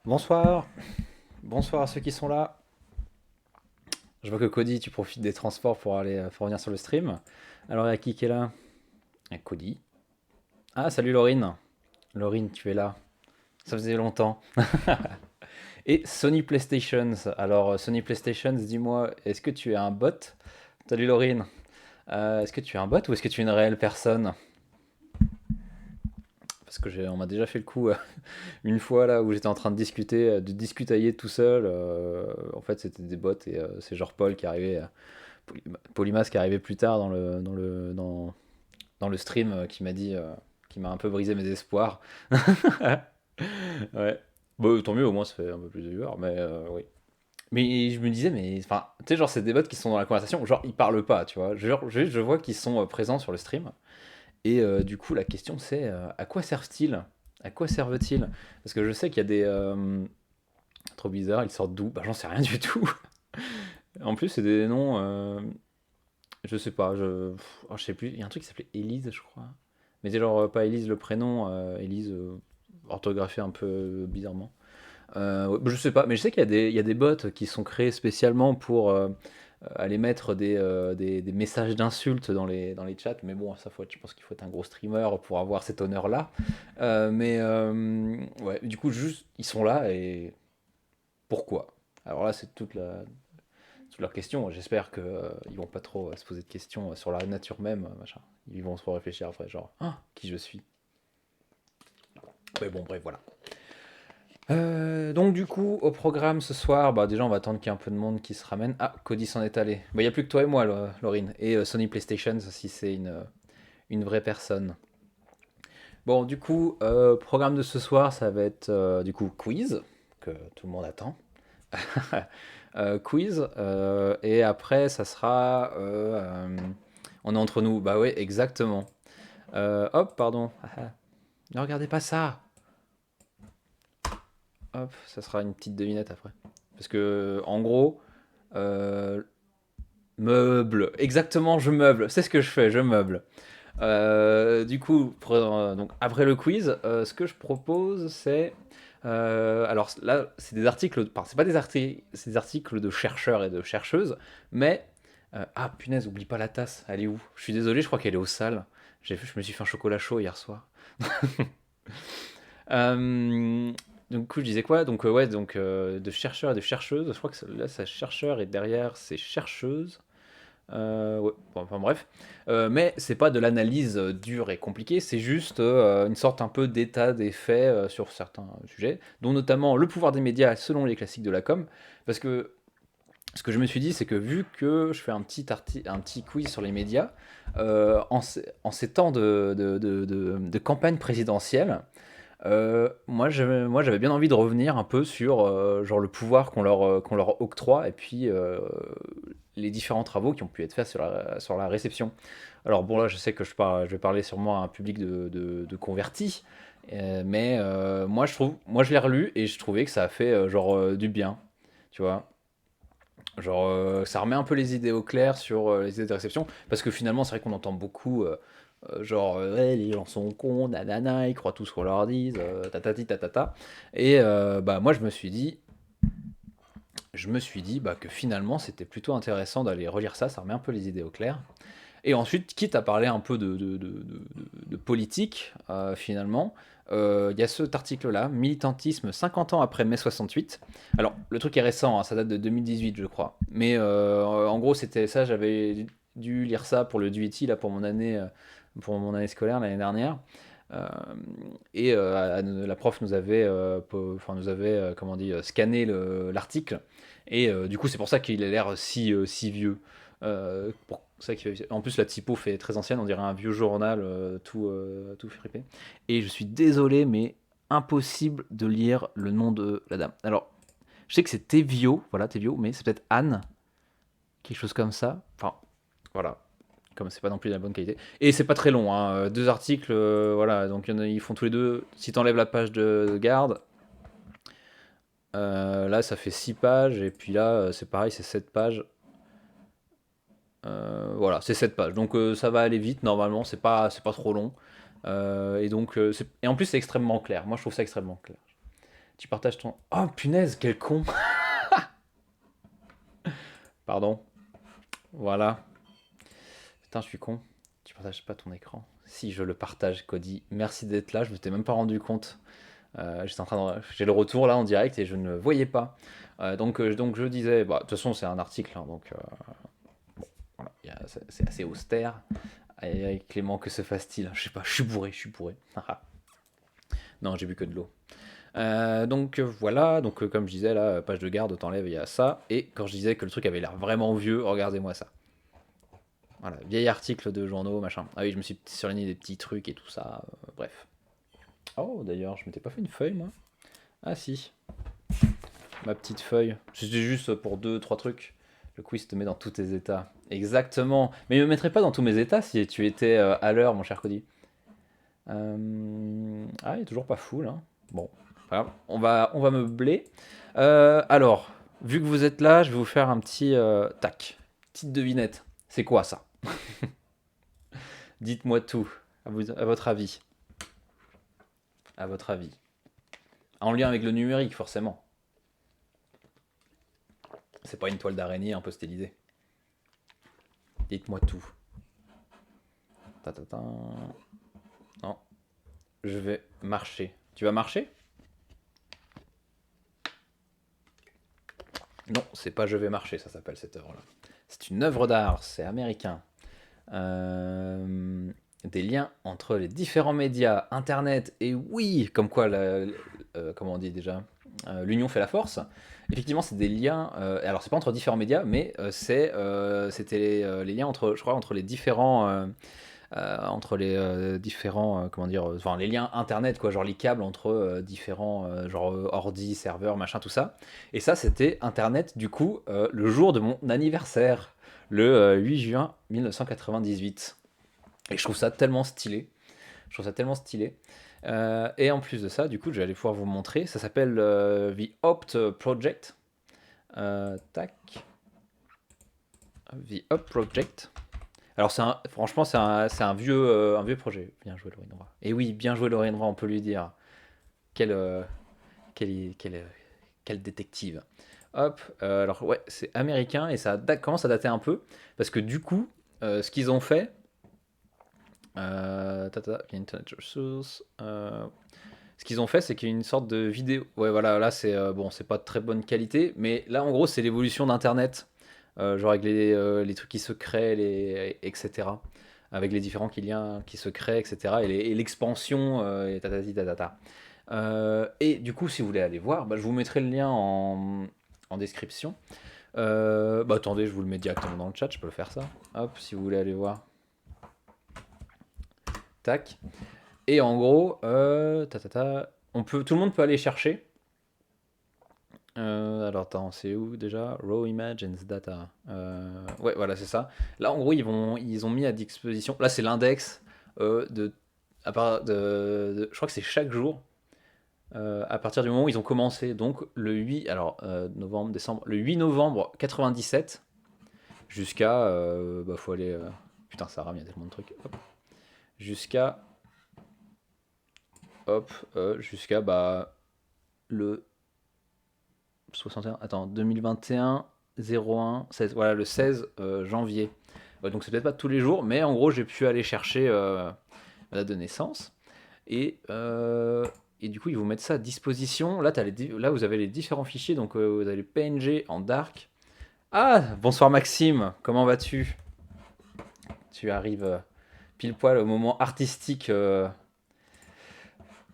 Bonsoir, bonsoir à ceux qui sont là. Je vois que Cody, tu profites des transports pour venir sur le stream. Alors, il y a qui est là? Il y a Cody. Ah, salut Laurine. Laurine, tu es là. Ça faisait longtemps. Et Sony PlayStations. Alors, Sony PlayStations, dis-moi, est-ce que tu es un bot? Salut Laurine. Est-ce que tu es un bot ou est-ce que tu es une réelle personne? Parce que on m'a déjà fait le coup une fois là où j'étais en train de discuter, de discutailler tout seul. En fait, c'était des bots et c'est genre Paul qui arrivait. Polymas qui est arrivé plus tard dans le stream qui m'a dit, qui m'a un peu brisé mes espoirs. Ouais. Bon, tant mieux, au moins ça fait un peu plus de viewers, mais oui. Mais je me disais, mais enfin, tu sais, genre, c'est des bots qui sont dans la conversation, genre, ils parlent pas, tu vois. Genre, je vois qu'ils sont présents sur le stream. Et du coup, la question c'est, à quoi servent-ils? À quoi servent-ils? Parce que je sais qu'il y a des. Trop bizarres, ils sortent d'où? Bah, j'en sais rien du tout. En plus, c'est des noms. Je sais pas, je sais plus. Il y a un truc qui s'appelait Élise, je crois. Mais c'est genre pas Élise le prénom, Élise orthographiée un peu bizarrement. Ouais, bah, je sais pas, mais je sais il y a des bots qui sont créés spécialement pour aller mettre des messages d'insultes dans les chats. Mais bon, je pense qu'il faut être un gros streamer pour avoir cet honneur-là. Ouais, du coup, juste, ils sont là et pourquoi? Alors là, c'est toute leur question. J'espère qu'ils vont pas trop se poser de questions sur la nature même, machin. Ils vont se réfléchir après, genre, ah, qui je suis. Mais bon, bref, voilà. Donc du coup, au programme ce soir, bah déjà on va attendre qu'il y ait un peu de monde qui se ramène. Ah, Cody s'en est allé. Bah il n'y a plus que toi et moi, Laurine. Et Sony PlayStation, si c'est une vraie personne. Bon, du coup, programme de ce soir, ça va être du coup quiz, que tout le monde attend. Quiz. Et après, ça sera... on est entre nous. Bah ouais, exactement. Hop, pardon. Ne regardez pas ça. Hop, ça sera une petite devinette après. Parce que, en gros, euh, meuble. Exactement, je meuble. C'est ce que je fais, je meuble. Du coup, donc après le quiz, ce que je propose, c'est alors là, c'est des articles, enfin, c'est pas des articles, c'est des articles de chercheurs et de chercheuses, mais ah punaise, oublie pas la tasse. Elle est où? Je suis désolé, je crois qu'elle est au sale. Je me suis fait un chocolat chaud hier soir. Euh, du coup, je disais quoi? Donc ouais, donc de chercheurs et de chercheuses. Je crois que là, c'est chercheur et derrière, c'est chercheuse. Ouais, bon, enfin bref. Mais c'est pas de l'analyse dure et compliquée, c'est juste une sorte un peu d'état des faits sur certains sujets, dont notamment le pouvoir des médias selon les classiques de la com. Parce que ce que je me suis dit, c'est que vu que je fais un petit quiz sur les médias, en ces temps de campagne présidentielle, moi j'avais bien envie de revenir un peu sur genre le pouvoir qu'on leur octroie et puis les différents travaux qui ont pu être faits sur la réception. Alors bon là je sais que je vais parler sûrement à un public de convertis, mais moi je l'ai relu et je trouvais que ça a fait du bien, tu vois. Genre ça remet un peu les idées au clair sur les idées de réception, parce que finalement c'est vrai qu'on entend beaucoup ouais, les gens sont cons, nanana, ils croient tout ce qu'on leur dit, tatati tatata. Et bah moi je me suis dit bah, que finalement c'était plutôt intéressant d'aller relire ça, ça remet un peu les idées au clair. Et ensuite, quitte à parler un peu de politique, finalement, il y a cet article-là, Militantisme 50 ans après mai 68. Alors, le truc est récent, hein, ça date de 2018, je crois. Mais en gros, c'était ça, j'avais dû lire ça pour le DUT, là, pour mon année scolaire l'année dernière. Euh, et la prof nous avait, nous avait comment on dit, scanné l'article. Et du coup, c'est pour ça qu'il a l'air si vieux. En plus, la typo fait très ancienne, on dirait un vieux journal tout fripé. Et je suis désolé, mais impossible de lire le nom de la dame. Alors, je sais que c'est Tevio, voilà, Tevio, mais c'est peut-être Anne, quelque chose comme ça. Enfin, voilà, comme c'est pas non plus de la bonne qualité. Et c'est pas très long, hein, deux articles, voilà, donc ils font tous les deux. Si t'enlèves la page de garde, là ça fait 6 pages, et puis là c'est pareil, c'est 7 pages. Voilà, c'est 7 pages. Donc ça va aller vite normalement, c'est pas trop long. Et en plus c'est extrêmement clair. Moi je trouve ça extrêmement clair. Tu partages ton... Oh punaise, quel con. Pardon. Voilà. Putain, je suis con. Tu partages pas ton écran. Si, je le partage, Cody. Merci d'être là, je m'étais même pas rendu compte. J'ai le retour là en direct et je ne voyais pas. Donc je disais, bah, de toute façon c'est un article, hein, donc voilà, c'est assez austère. Aïe, aïe, Clément, que se fasse-t-il? Je sais pas, je suis bourré, je suis bourré. Non, j'ai bu que de l'eau. Voilà, donc comme je disais là, page de garde, t'enlèves, il y a ça. Et quand je disais que le truc avait l'air vraiment vieux, regardez-moi ça. Voilà, vieil article de journaux, machin. Ah oui, je me suis surligné des petits trucs et tout ça, bref. Oh, d'ailleurs, je m'étais pas fait une feuille, moi. Ah si, ma petite feuille. C'était juste pour deux, trois trucs. Le quiz te met dans tous tes états. Exactement. Mais il me mettrait pas dans tous mes états si tu étais à l'heure, mon cher Cody. Ah, il est toujours pas full, hein. Bon, voilà. On va meubler. Alors, vu que vous êtes là, je vais vous faire un petit tac. Petite devinette. C'est quoi ça? Dites-moi tout, à votre avis. À votre avis. En lien avec le numérique, forcément. C'est pas une toile d'araignée un peu stylisée. Dites-moi tout. Ta, ta, ta. Non, je vais marcher. Tu vas marcher? Non, c'est pas Je vais marcher, ça s'appelle cette œuvre-là. C'est une œuvre d'art, c'est américain. Des liens entre les différents médias, Internet et oui, comme quoi, comment on dit déjà, l'union fait la force. Effectivement, c'est des liens. Alors, c'est pas entre différents médias, mais c'était les liens entre, je crois, entre les différents, comment dire, enfin les liens internet quoi, genre les câbles entre différents, genre ordi, serveur, machin, tout ça. Et ça, c'était internet du coup le jour de mon anniversaire, le 8 juin 1998. Et je trouve ça tellement stylé. Je trouve ça tellement stylé. Et en plus de ça, du coup, j'allais pouvoir vous montrer. Ça s'appelle The Opt Project. Tac. The Opt Project. Alors franchement, c'est un vieux projet. Bien joué, Lorraine Roy. Et oui, bien joué, Lorraine Roy, on peut lui dire. Quelle, euh, quelle détective. Hop, alors ouais, c'est américain et ça commence à dater un peu. Parce que du coup, ce qu'ils ont fait. Internet Resource. Ce qu'ils ont fait, c'est qu'il y a une sorte de vidéo. Ouais, voilà, là, bon, c'est pas de très bonne qualité. Mais là, en gros, c'est l'évolution d'Internet. Genre avec les trucs qui se créent, etc. Avec les différents liens qui se créent, etc. Et l'expansion, et tatati tatata. Et du coup, si vous voulez aller voir, bah, je vous mettrai le lien en description. Bah attendez, je vous le mets directement dans le chat, je peux le faire ça. Hop, si vous voulez aller voir. Tac. Et en gros, tout le monde peut aller chercher. Alors attends, c'est où déjà? Raw Image and Data. Ouais, voilà, c'est ça. Là, en gros, ils ont mis à disposition. Là, c'est l'index je crois que c'est chaque jour. À partir du moment où ils ont commencé, donc le 8, alors novembre, décembre, le 8 novembre 97 jusqu'à, bah faut aller, putain ça rame, il y a tellement de trucs. Hop. Jusqu'à, jusqu'à bah le 61, attends, 2021 01 16, voilà le 16 janvier. Ouais, donc c'est peut-être pas tous les jours, mais en gros j'ai pu aller chercher ma date de naissance et du coup ils vous mettent ça à disposition. Là, là vous avez les différents fichiers, donc vous avez les PNG en dark. Ah, bonsoir Maxime, comment vas-tu? Tu arrives pile poil au moment artistique de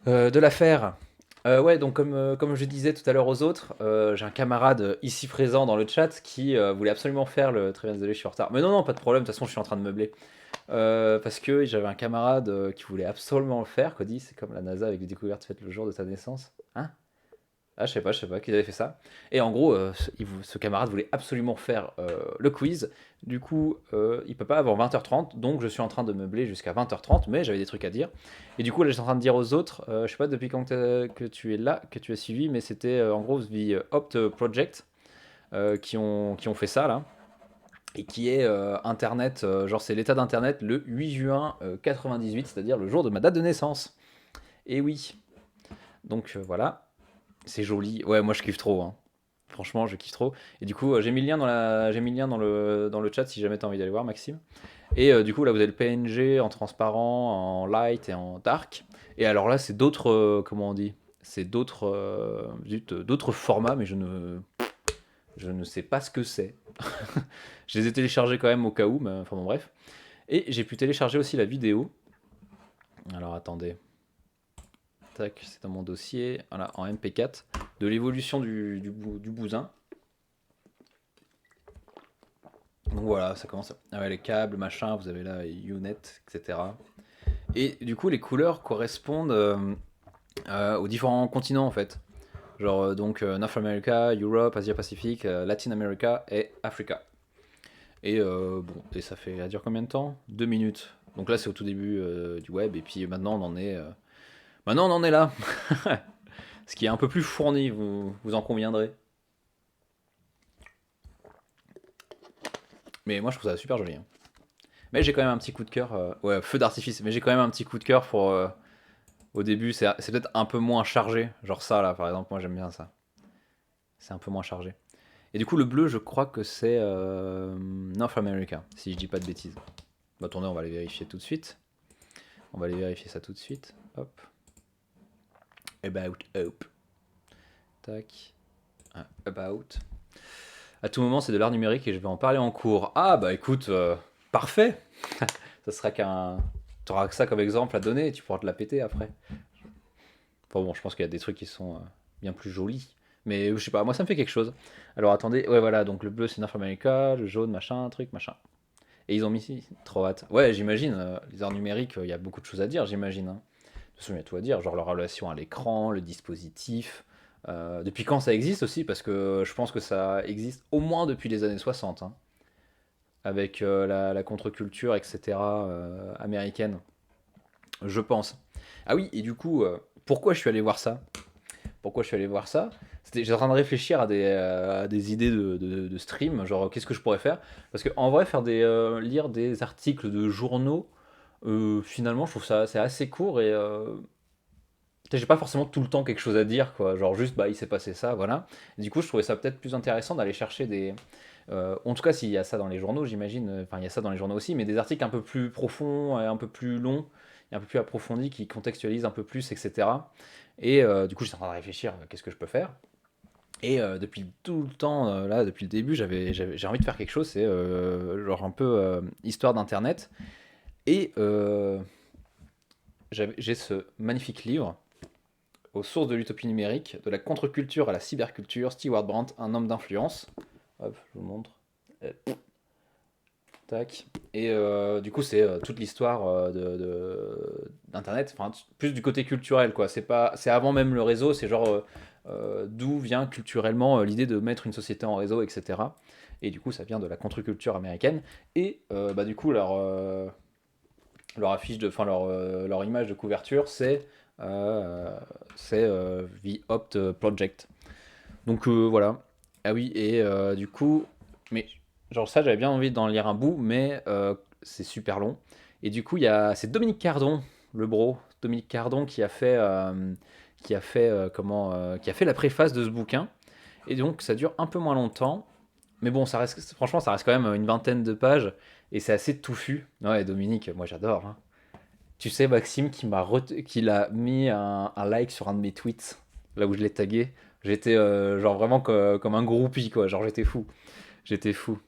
l'affaire. Ouais, donc comme je disais tout à l'heure aux autres, j'ai un camarade ici présent dans le chat qui voulait absolument faire le... Très bien, désolé, je suis en retard. Mais non, non, pas de problème, de toute façon, je suis en train de meubler. Parce que j'avais un camarade qui voulait absolument le faire. Cody, c'est comme la NASA avec des découvertes faites le jour de ta naissance. Hein? Ah, je sais pas qu'ils avaient fait ça. Et en gros, ce camarade voulait absolument faire le quiz. Du coup, il peut pas avant 20h30, donc je suis en train de meubler jusqu'à 20h30, mais j'avais des trucs à dire. Et du coup, là, j'étais en train de dire aux autres, je sais pas depuis quand que tu es là, que tu as suivi, mais c'était en gros The Opt Project qui ont fait ça là. Et qui est Internet, genre c'est l'état d'Internet le 8 juin 98, c'est-à-dire le jour de ma date de naissance. Et oui, donc voilà. C'est joli. Ouais, moi je kiffe trop, hein. Franchement, je kiffe trop. Et du coup, j'ai mis le lien dans le chat si jamais t'as envie d'aller voir, Maxime. Et du coup, là, vous avez le PNG en transparent, en light et en dark. Et alors là, c'est d'autres, comment on dit? C'est d'autres, d'autres formats, mais je ne sais pas ce que c'est. Je les ai téléchargés quand même au cas où, mais enfin bon, bref. Et j'ai pu télécharger aussi la vidéo. Alors attendez. Tac, c'est dans mon dossier. Voilà, en MP4. De l'évolution du bousin. Donc voilà, ça commence. Ah ouais, les câbles, machin, vous avez là Unet, etc. Et du coup, les couleurs correspondent aux différents continents en fait. Genre donc North America, Europe, Asia Pacifique, Latin America et Africa. Et bon, et ça fait, à dire combien de temps? 2 minutes. Donc là, c'est au tout début du web, et puis maintenant on en est là. Ce qui est un peu plus fourni, vous en conviendrez. Mais moi, je trouve ça super joli, hein. Mais j'ai quand même un petit coup de cœur. Ouais, feu d'artifice. Mais j'ai quand même un petit coup de cœur pour. Au début, c'est peut-être un peu moins chargé. Genre ça, là, par exemple, moi j'aime bien ça. C'est un peu moins chargé. Et du coup, le bleu, je crois que c'est North America, si je dis pas de bêtises. Bah, attendez, on va aller vérifier tout de suite. On va aller vérifier ça tout de suite. Hop. About, hop. Tac. Ah, about. À tout moment, c'est de l'art numérique et je vais en parler en cours. Ah, bah écoute, parfait. Ça sera qu'un. Tu auras que ça comme exemple à donner et tu pourras te la péter après. Enfin bon, je pense qu'il y a des trucs qui sont bien plus jolis. Mais je sais pas, moi ça me fait quelque chose. Alors attendez, ouais voilà, donc le bleu c'est North America, le jaune machin, truc machin. Et ils ont mis ici, trop hâte. Ouais, j'imagine, les arts numériques, il y a beaucoup de choses à dire, j'imagine, hein. De toute façon, il y a tout à dire, genre leur relation à l'écran, le dispositif. Depuis quand ça existe aussi, parce que je pense que ça existe au moins depuis les années 60, hein, avec la contre-culture, etc., américaine, je pense. Ah oui, et du coup, pourquoi je suis allé voir ça? Pourquoi je suis allé voir ça? J'étais en train de réfléchir à des idées de stream, genre qu'est-ce que je pourrais faire? Parce que en vrai, lire des articles de journaux, finalement, je trouve ça c'est assez court et j'ai pas forcément tout le temps quelque chose à dire, quoi. Genre juste, bah, il s'est passé ça, voilà. Et du coup, je trouvais ça peut-être plus intéressant d'aller chercher des. En tout cas, s'il y a ça dans les journaux, j'imagine. Enfin, il y a ça dans les journaux aussi, mais des articles un peu plus profonds, un peu plus longs, et un peu plus approfondis, qui contextualisent un peu plus, etc. Et du coup, j'étais en train de réfléchir, qu'est-ce que je peux faire? Et depuis tout le temps, là, depuis le début, j'ai envie de faire quelque chose, c'est genre un peu histoire d'Internet. Et j'ai ce magnifique livre aux sources de l'utopie numérique, de la contre-culture à la cyberculture, Stewart Brand, un homme d'influence. Hop, je vous montre. Euh, Tac. Et du coup, c'est toute l'histoire d'Internet, enfin, plus du côté culturel, quoi. C'est avant même le réseau, c'est genre d'où vient culturellement l'idée de mettre une société en réseau, etc. Et du coup, ça vient de la contre-culture américaine. Et bah, du coup, leur affiche enfin leur image de couverture, c'est The Opt Project. Donc voilà. Ah oui, et du coup, mais genre ça, j'avais bien envie d'en lire un bout, mais c'est super long. Et du coup, c'est Dominique Cardon, le bro, Dominique Cardon qui a fait la préface de ce bouquin. Et donc, ça dure un peu moins longtemps. Mais bon, franchement, ça reste quand même une vingtaine de pages. Et c'est assez touffu. Ouais, Dominique, moi j'adore, hein. Tu sais, Maxime, qu'il a mis un like sur un de mes tweets, là où je l'ai tagué. J'étais genre vraiment comme un groupie, quoi. Genre, j'étais fou. J'étais fou.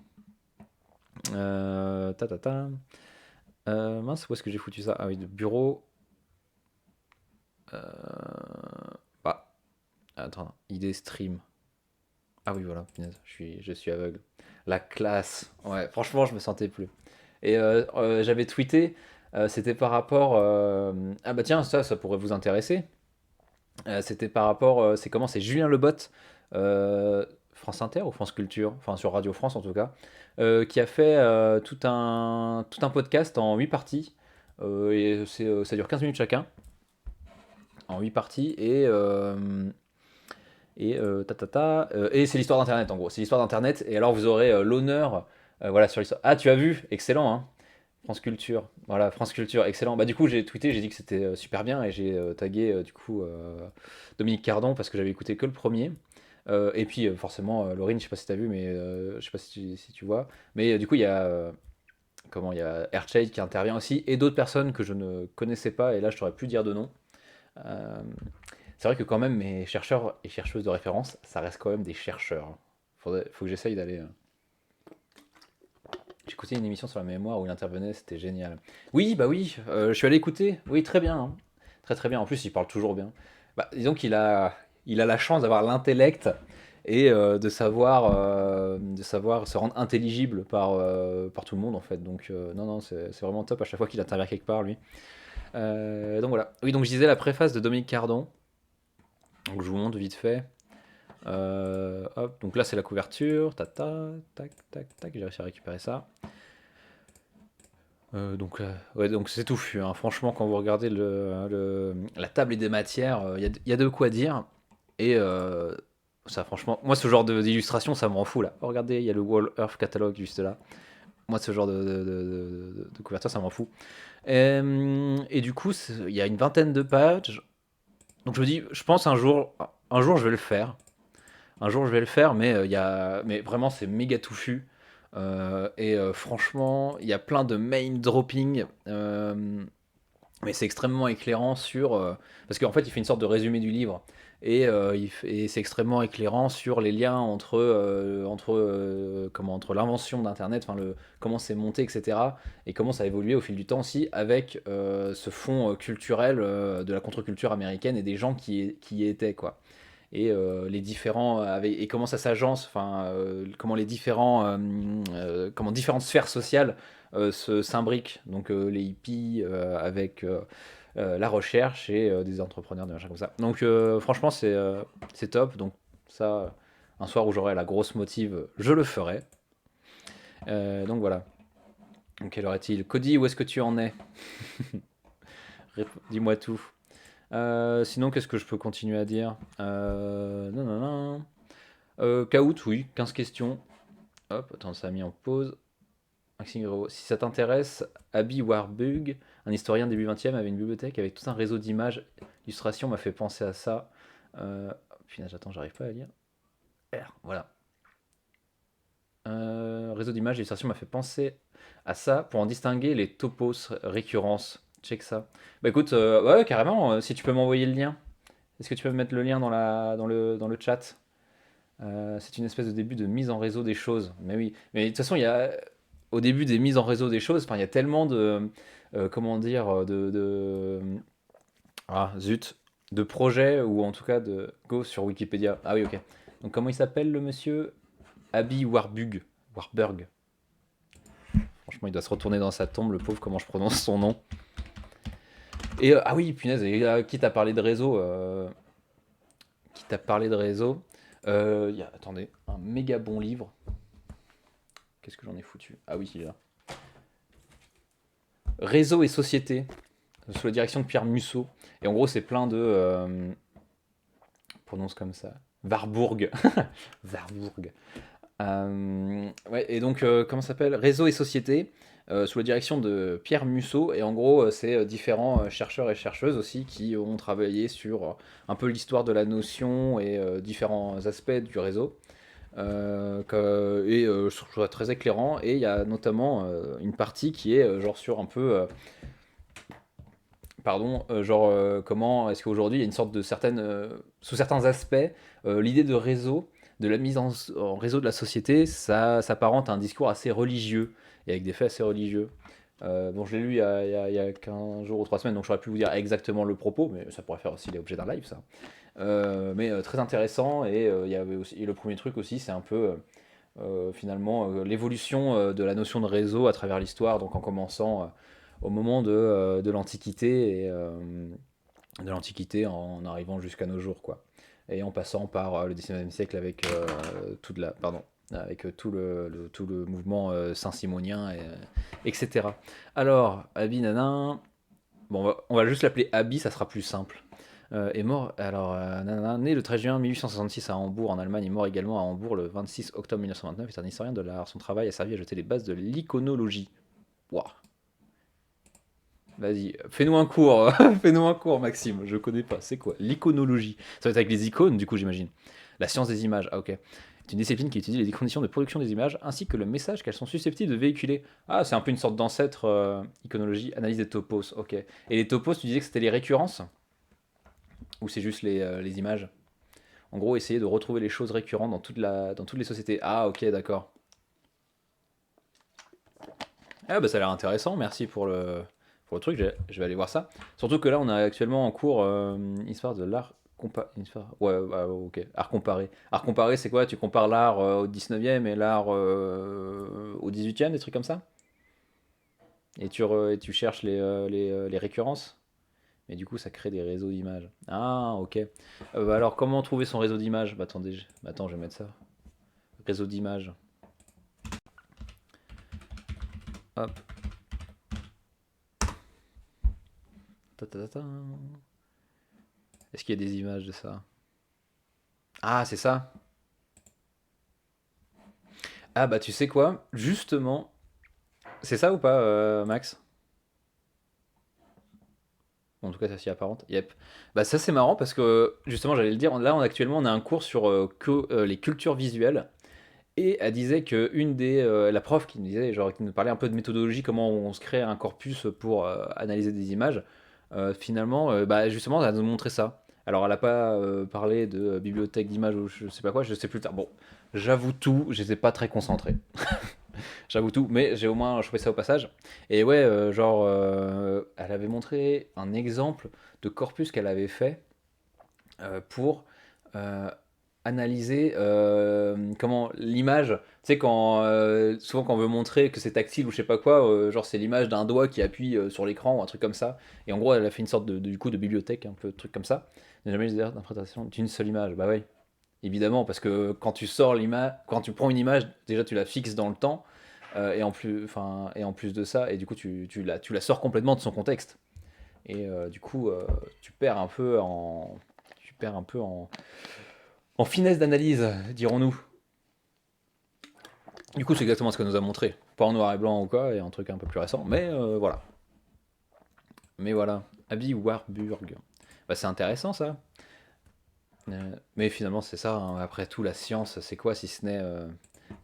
Ta ta ta. Mince, où est-ce que j'ai foutu ça? Ah oui, de bureau. Ah, attends, idée stream. Ah oui, voilà, punaise, je suis aveugle. La classe. Ouais, franchement, je me sentais plus. Et j'avais tweeté, c'était par rapport. Ah bah tiens, ça pourrait vous intéresser. C'était par rapport, c'est Julien Lebot, France Inter ou France Culture, enfin sur Radio France en tout cas, qui a fait tout un podcast en 8 parties. Et ça dure 15 minutes chacun, en 8 parties. Et c'est l'histoire d'Internet en gros. C'est l'histoire d'Internet. Et alors vous aurez l'honneur, voilà, sur l'histoire. Ah, tu as vu? Excellent, hein. France Culture. Voilà, France Culture, excellent. Bah, du coup, j'ai tweeté, j'ai dit que c'était super bien et j'ai tagué du coup Dominique Cardon parce que j'avais écouté que le premier. Et puis forcément, Laurine, je sais pas si tu as vu, mais je sais pas si tu vois. Mais du coup, il y a Airshade qui intervient aussi et d'autres personnes que je ne connaissais pas. Et là, je t'aurais pu dire de nom. Euh, c'est vrai que quand même, mes chercheurs et chercheuses de référence, ça reste quand même des chercheurs. Faut que j'essaye d'aller. J'écoutais une émission sur la mémoire où il intervenait, c'était génial. Oui, bah oui, je suis allé écouter. Oui, très bien, hein. Très très bien. En plus, il parle toujours bien. Bah, disons il a la chance d'avoir l'intellect et de savoir se rendre intelligible par tout le monde en fait. Donc non, non, c'est vraiment top à chaque fois qu'il intervient quelque part, lui. Donc voilà. Oui, donc je disais la préface de Dominique Cardon. Donc je vous montre vite fait. Hop, donc là c'est la couverture. Tata, tac, tac, tac. J'ai réussi à récupérer ça. Ouais, donc c'est touffu, hein. Franchement, quand vous regardez la table et des matières, il y a de quoi dire. Et ça, franchement, moi, ce genre d'illustration, ça me rend fou là. Oh, regardez, il y a le Wall Earth Catalogue juste là. Moi, ce genre de couverture, ça me rend fou. Et du coup, il y a une vingtaine de pages. Donc je me dis, je pense un jour, je vais le faire. Un jour, je vais le faire, mais mais vraiment, c'est méga touffu. Franchement, il y a plein de name dropping, mais c'est extrêmement éclairant parce qu'en fait, il fait une sorte de résumé du livre. Et c'est extrêmement éclairant sur les liens entre l'invention d'Internet, enfin comment c'est monté, etc. Et comment ça a évolué au fil du temps aussi, avec ce fond culturel de la contre-culture américaine et des gens qui y étaient, quoi. Et les différents et comment ça s'agence, enfin comment comment différentes sphères sociales se s'imbriquent. Donc les hippies avec la recherche et des entrepreneurs, des machins comme ça. Donc franchement c'est top. Donc ça, un soir où j'aurai la grosse motive, je le ferai. Donc voilà. Donc quelle heure est-il? Cody, où est-ce que tu en es? Dis-moi tout. Sinon, qu'est-ce que je peux continuer à dire? Non, non, non. Kahoot, oui, 15 questions. Hop, attends, ça a mis en pause. Maxime Gréau. Si ça t'intéresse, Abby Warburg, un historien début 20e, avait une bibliothèque avec tout un réseau d'images. L'illustration m'a fait penser à ça. Punaise, attends, j'arrive pas à lire. R, voilà. Réseau d'images, l'illustration m'a fait penser à ça pour en distinguer les topos, récurrences. Check ça. Bah écoute, ouais, carrément, si tu peux m'envoyer le lien. Est-ce que tu peux me mettre le lien dans le chat? C'est une espèce de début de mise en réseau des choses. Mais oui, mais de toute façon, au début des mises en réseau des choses, enfin, il y a tellement comment dire, ah, zut, de projets ou en tout cas de go sur Wikipédia. Ah oui, ok. Donc comment il s'appelle le monsieur? Abby Warburg. Warburg. Franchement, il doit se retourner dans sa tombe, le pauvre, comment je prononce son nom. Et ah oui, punaise, quitte à parler de réseau, attendez, un méga bon livre. Qu'est-ce que j'en ai foutu? Ah oui, il est là. Réseau et société, sous la direction de Pierre Musso. Et en gros, c'est plein de. Prononce comme ça. Warburg. Warburg. Ouais, et donc, comment ça s'appelle? Réseau et société, sous la direction de Pierre Musso. Et en gros, c'est différents chercheurs et chercheuses aussi qui ont travaillé sur un peu l'histoire de la notion et différents aspects du réseau. Je trouve ça très éclairant. Et il y a notamment une partie qui est genre sur un peu. Pardon, comment est-ce qu'aujourd'hui il y a une sorte de certaines. Sous certains aspects, l'idée de réseau, de la mise en réseau de la société, ça s'apparente à un discours assez religieux et avec des faits assez religieux. Bon, je l'ai lu il y a 15 jours ou 3 semaines, donc j'aurais pu vous dire exactement le propos, mais ça pourrait faire aussi l'objet d'un live, ça. Très intéressant, et il y avait aussi, et le premier truc aussi, c'est un peu finalement l'évolution de la notion de réseau à travers l'histoire, donc en commençant au moment de l'Antiquité et de l'Antiquité en arrivant jusqu'à nos jours, quoi. Et en passant par le 19e siècle avec avec tout le mouvement saint-simonien, etc. Alors, Abi Nanin, bon, on va juste l'appeler Abi, ça sera plus simple. Est mort, alors, nanana, né le 13 juin 1866 à Hambourg, en Allemagne, est mort également à Hambourg le 26 octobre 1929, est un historien de l'art. Son travail a servi à jeter les bases de l'iconologie. Waouh, Vas-y, fais-nous un cours, fais-nous un cours, Maxime. Je connais pas. C'est quoi? L'iconologie. Ça va être avec les icônes, du coup, j'imagine. La science des images. Ah, ok. C'est une discipline qui étudie les conditions de production des images ainsi que le message qu'elles sont susceptibles de véhiculer. Ah, c'est un peu une sorte d'ancêtre iconologie, analyse des topos. Ok. Et les topos, tu disais que c'était les récurrences? Ou c'est juste les images? En gros, essayer de retrouver les choses récurrentes dans toutes les sociétés. Ah, ok, d'accord. Ah, bah ça a l'air intéressant. Merci pour le truc. Je vais aller voir ça. Surtout que là, on a actuellement en cours histoire de l'art. Ouais, ok. Art comparé. Art comparé, c'est quoi? Tu compares l'art au 19e et l'art au 18e, des trucs comme ça? Et tu cherches les récurrences? Mais du coup, ça crée des réseaux d'images. Ah, ok. Bah alors, comment trouver son réseau d'images? Bah attendez, attends, je vais mettre ça. Réseau d'images. Hop. Ta, ta, ta, ta. Est-ce qu'il y a des images de ça? Ah, c'est ça? Ah bah tu sais quoi? Justement, c'est ça ou pas, Max? En tout cas, ça s'y apparente. Yep. Bah ça c'est marrant parce que justement j'allais le dire. Là, actuellement, on a un cours sur les cultures visuelles et elle disait que la prof qui nous disait, genre, qui nous parlait un peu de méthodologie, comment on se crée un corpus pour analyser des images. Finalement, bah justement, elle a nous montré ça. Alors, elle a pas parlé de bibliothèque d'images ou je sais pas quoi, je sais plus tard. Bon, j'avoue tout, j'étais pas très concentré. J'avoue tout, mais j'ai au moins chopé ça au passage. Et ouais, genre, elle avait montré un exemple de corpus qu'elle avait fait pour euh, analyser comment l'image, tu sais, souvent quand on veut montrer que c'est tactile ou je sais pas quoi, genre c'est l'image d'un doigt qui appuie sur l'écran ou un truc comme ça. Et en gros, elle a fait une sorte du coup de bibliothèque, un peu de truc comme ça. N'a jamais eu d'interprétation d'une seule image. Bah oui, évidemment, parce que quand tu sors l'image, quand tu prends une image, déjà tu la fixes dans le temps, et en plus de ça, et du coup tu la sors complètement de son contexte. Et du coup, tu perds un peu en finesse d'analyse, dirons-nous. Du coup, c'est exactement ce que nous a montré. Pas en noir et blanc ou quoi, et un truc un peu plus récent, mais voilà. Mais voilà. Abby Warburg. Bah, c'est intéressant ça. Mais finalement, c'est ça, hein. Après tout, la science, c'est quoi si ce n'est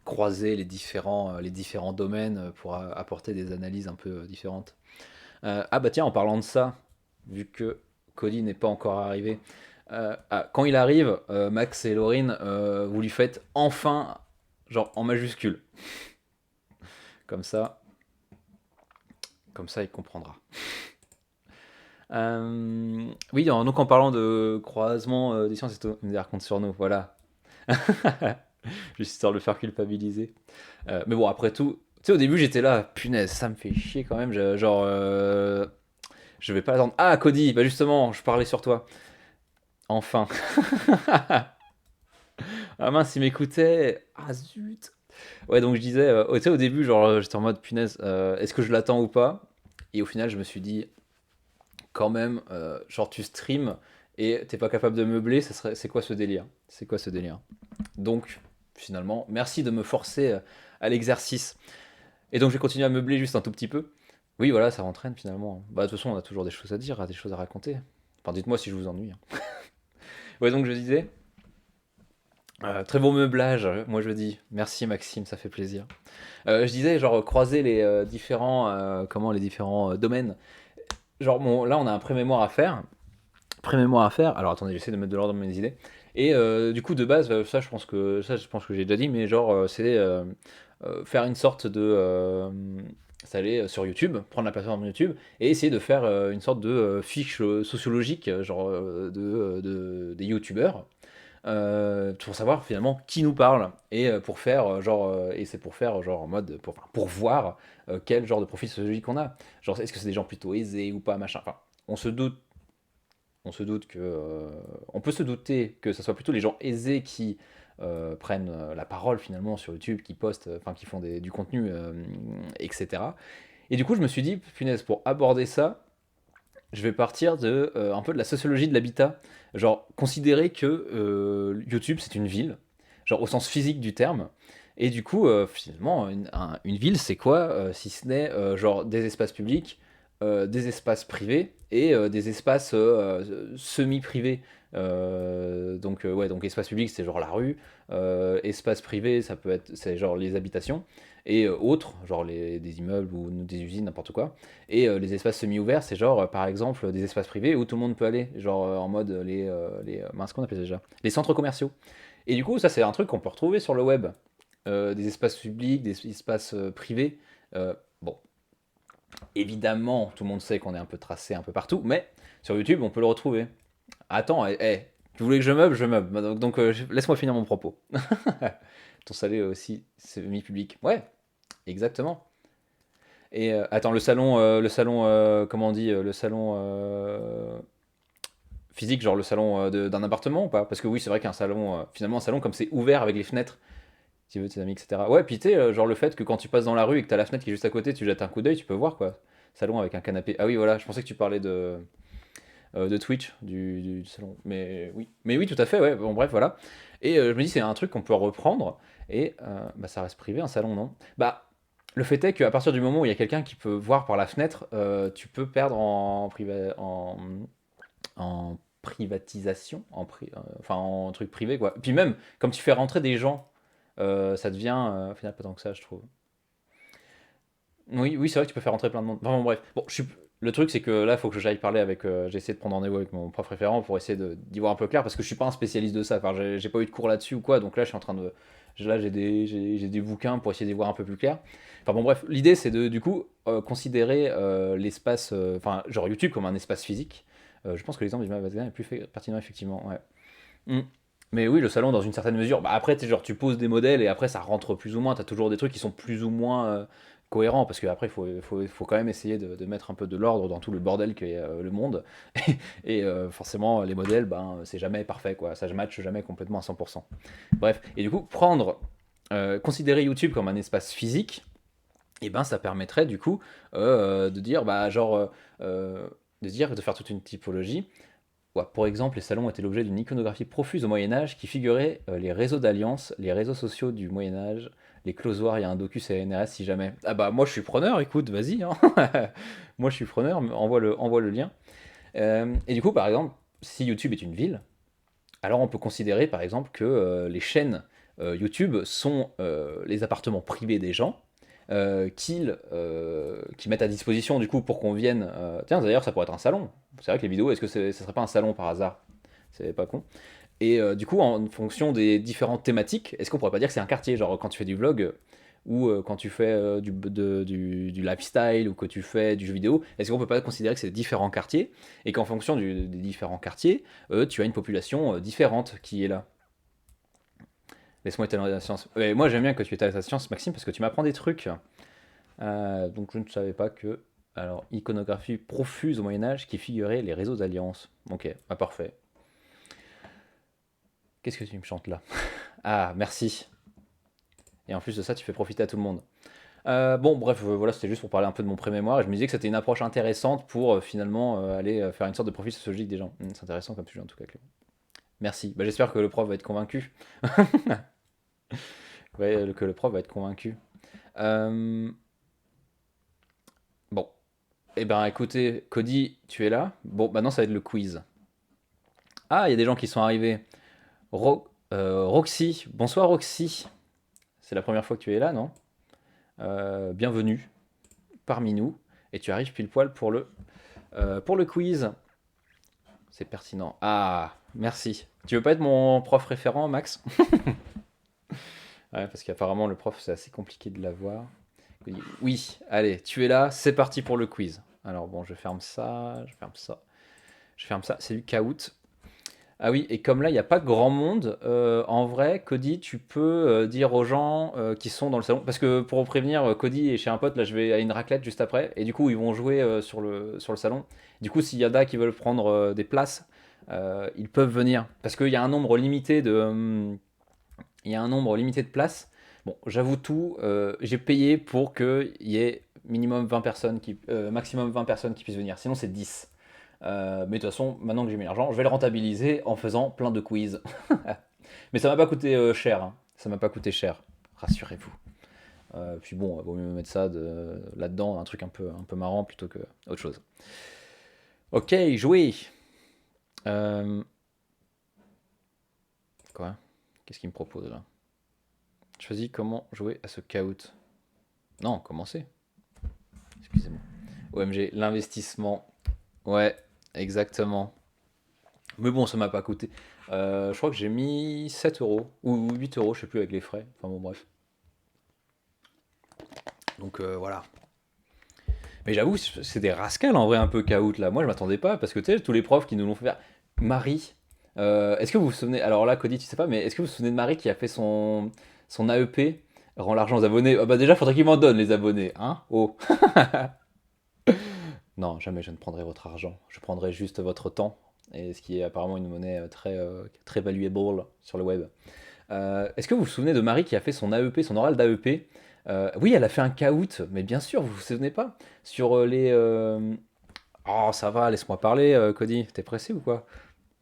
croiser les différents domaines pour apporter des analyses un peu différentes. Ah bah tiens, en parlant de ça, vu que Cody n'est pas encore arrivé, quand il arrive, Max et Laurine, vous lui faites enfin, genre en majuscule. Comme ça, comme ça il comprendra. Oui, donc en parlant de croisement des sciences et des racontes sur nous, voilà. Juste histoire de le faire culpabiliser. Mais bon, après tout, tu sais, au début j'étais là, punaise, ça me fait chier quand même, genre, je vais pas attendre. Ah, Cody, bah justement, je parlais sur toi. Enfin. Ah mince, il m'écoutait. Ah zut. Ouais, donc je disais, tu sais, au début, genre, j'étais en mode, punaise, est-ce que je l'attends ou pas? Et au final, je me suis dit, quand même, genre, tu streams et t'es pas capable de meubler, c'est quoi ce délire? C'est quoi ce délire? Donc, finalement, merci de me forcer à l'exercice. Et donc, je vais continuer à meubler juste un tout petit peu. Oui, voilà, ça entraîne finalement. Bah, de toute façon, on a toujours des choses à dire, des choses à raconter. Enfin, dites-moi si je vous ennuie, hein. Ouais, donc je disais, très bon meublage, moi je dis. Merci Maxime, ça fait plaisir. Je disais, genre, croiser les différents domaines. Genre, bon, là, on a un pré-mémoire à faire. Pré-mémoire à faire. Alors, attendez, j'essaie de mettre de l'ordre dans mes idées. Et du coup, de base, ça, je pense que j'ai déjà dit, mais genre, c'est faire une sorte de. C'est aller sur YouTube, prendre la plateforme YouTube et essayer de faire une sorte de fiche sociologique, genre des YouTubeurs, pour savoir finalement qui nous parle et pour faire et c'est pour faire genre en mode pour voir quel genre de profil sociologique on a. Genre est-ce que c'est des gens plutôt aisés ou pas machin. Enfin, on peut se douter que ce soit plutôt les gens aisés qui prennent la parole finalement sur YouTube, qui postent, enfin qui font du contenu, etc. Et du coup, je me suis dit, punaise, pour aborder ça, je vais partir un peu de la sociologie de l'habitat. Genre, considérer que YouTube, c'est une ville, genre au sens physique du terme. Et du coup, finalement, une ville, c'est quoi si ce n'est genre des espaces publics des espaces privés et des espaces semi-privés. Ouais, donc espace public, c'est genre la rue. Espace privé, ça peut être, c'est genre les habitations. Et autres, genre des immeubles ou des usines, n'importe quoi. Et les espaces semi-ouverts, c'est genre, par exemple, des espaces privés où tout le monde peut aller. Genre en mode mince, qu'on appelle ça déjà? Les centres commerciaux. Et du coup, ça, c'est un truc qu'on peut retrouver sur le web. Des espaces publics, des espaces privés. Bon, évidemment, tout le monde sait qu'on est un peu tracé un peu partout, mais sur YouTube, on peut le retrouver. Attends, tu voulais que je meuble, je meuble. Bah, laisse-moi finir mon propos. Ton salut aussi, c'est mi-public. Ouais, exactement. Et attends, comment on dit, le salon physique, genre le salon d'un appartement ou pas? Parce que oui, c'est vrai qu'un salon, finalement, un salon comme c'est ouvert avec les fenêtres, si tu veux tes amis, etc. Ouais, puis tu sais, genre le fait que quand tu passes dans la rue et que t'as la fenêtre qui est juste à côté, tu jettes un coup d'œil, tu peux voir quoi. Salon avec un canapé. Ah oui, voilà, je pensais que tu parlais de Twitch, du salon. Mais oui, tout à fait, ouais. Bon, bref, voilà. Et je me dis, c'est un truc qu'on peut reprendre. Et bah, ça reste privé, un salon, non? Bah, le fait est qu'à partir du moment où il y a quelqu'un qui peut voir par la fenêtre, tu peux perdre en privatisation, enfin en truc privé, quoi. Puis même, comme tu fais rentrer des gens, ça devient, au final, pas tant que ça, je trouve. Oui, oui, c'est vrai que tu peux faire rentrer plein de monde. Enfin, bon, bref. Bon, le truc, c'est que là, il faut que j'aille parler avec. J'ai essayé de prendre rendez-vous avec mon prof référent pour essayer d'y voir un peu clair parce que je suis pas un spécialiste de ça. Enfin, j'ai pas eu de cours là-dessus ou quoi. Donc là, je suis en train de. Là, j'ai des bouquins pour essayer d'y voir un peu plus clair. Enfin, bon, bref. L'idée, c'est de, du coup, considérer l'espace. Enfin, genre YouTube comme un espace physique. Je pense que l'exemple du Vatican est plus pertinent, effectivement. Ouais. Mm. Mais oui, le salon, dans une certaine mesure. Bah après, genre, tu poses des modèles et après, ça rentre plus ou moins. Tu as toujours des trucs qui sont plus ou moins cohérents parce qu'après, il faut quand même essayer de mettre un peu de l'ordre dans tout le bordel qu'est le monde. Et forcément, les modèles, ben, c'est jamais parfait, quoi. Ça ne matche jamais complètement à 100%. Bref, et du coup, considérer YouTube comme un espace physique, et ben, ça permettrait du coup de dire, bah, genre, de faire toute une typologie. Ouais, pour exemple, les salons étaient l'objet d'une iconographie profuse au Moyen Âge qui figurait les réseaux d'alliances, les réseaux sociaux du Moyen Âge, les closoirs, il y a un docu CNRS si jamais. Ah bah moi je suis preneur, écoute, vas-y, hein. Moi je suis preneur, envoie le lien. Et du coup, par exemple, si YouTube est une ville, alors on peut considérer par exemple que les chaînes YouTube sont les appartements privés des gens qui mettent à disposition du coup pour qu'on vienne. Tiens, d'ailleurs, ça pourrait être un salon. C'est vrai que les vidéos, est-ce que ça serait pas un salon par hasard? C'est pas con. Et du coup, en fonction des différentes thématiques, est-ce qu'on pourrait pas dire que c'est un quartier? Genre quand tu fais du vlog ou quand tu fais du lifestyle ou que tu fais du jeu vidéo, est-ce qu'on peut pas considérer que c'est différents quartiers et qu'en fonction des différents quartiers, tu as une population différente qui est là? Laisse-moi étaler la science. Moi, j'aime bien que tu étales la science, Maxime, parce que tu m'apprends des trucs. Donc, je ne savais pas que. Alors, iconographie profuse au Moyen-Âge qui figurait les réseaux d'alliances. Ok, bah parfait. Qu'est-ce que tu me chantes là? Ah, merci. Et en plus de ça, tu fais profiter à tout le monde. Bon, bref, voilà, c'était juste pour parler un peu de mon pré-mémoire. Et je me disais que c'était une approche intéressante pour finalement aller faire une sorte de profil sociologique des gens. C'est intéressant comme sujet en tout cas, Clément. Merci. Bah, j'espère que le prof va être convaincu. Ouais, que le prof va être convaincu. Euh, bon, eh ben écoutez, Cody, tu es là? Bon, maintenant ça va être le quiz. Ah, il y a des gens qui sont arrivés. Roxy, bonsoir Roxy. C'est la première fois que tu es là, non? Bienvenue parmi nous. Et tu arrives pile poil pour le quiz. C'est pertinent. Ah, merci. Tu veux pas être mon prof référent, Max? Ouais, parce qu'apparemment le prof c'est assez compliqué de l'avoir. Oui, allez, tu es là, c'est parti pour le quiz. Alors bon, je ferme ça, je ferme ça, je ferme ça, c'est du caout. Ah oui, et comme là, il n'y a pas grand monde, en vrai, Cody, tu peux dire aux gens qui sont dans le salon, parce que pour vous prévenir, Cody est chez un pote, là je vais à une raclette juste après, et du coup ils vont jouer sur le salon. Du coup, s'il y en a qui veulent prendre des places, ils peuvent venir, parce qu'il y a un nombre limité il y a un nombre limité de places. Bon, j'avoue tout, j'ai payé pour qu'il y ait minimum 20 personnes maximum 20 personnes qui puissent venir. Sinon, c'est 10. Mais de toute façon, maintenant que j'ai mis l'argent, je vais le rentabiliser en faisant plein de quiz. Mais ça m'a pas coûté cher, hein. Ça m'a pas coûté cher, rassurez-vous. Puis bon, vaut mieux mettre ça là-dedans, un truc un peu marrant plutôt que autre chose. Ok, jouer. Euh, Quoi? Qu'est-ce qu'il me propose là? Choisis comment jouer à ce caout. Non, commencer. Excusez-moi. OMG, l'investissement. Ouais, exactement. Mais bon, ça m'a pas coûté. Je crois que j'ai mis 7 euros ou 8 euros, je sais plus avec les frais. Enfin bon, bref. Donc voilà. Mais j'avoue, c'est des rascals en vrai un peu caout là. Moi je m'attendais pas parce que tu sais, tous les profs qui nous l'ont fait faire. Marie, est-ce que vous vous souvenez, alors là Cody tu sais pas, mais est-ce que vous vous souvenez de Marie qui a fait son AEP, rend l'argent aux abonnés? Ah bah déjà faudrait qu'il m'en donne les abonnés, hein? Oh. Non, jamais je ne prendrai votre argent. Je prendrai juste votre temps. Et ce qui est apparemment une monnaie très valuable sur le web. Est-ce que vous vous souvenez de Marie qui a fait son AEP, son oral d'AEP? Oui, elle a fait un caout, mais bien sûr, vous vous souvenez pas? Sur Oh, ça va, laisse-moi parler, Cody. T'es pressé ou quoi?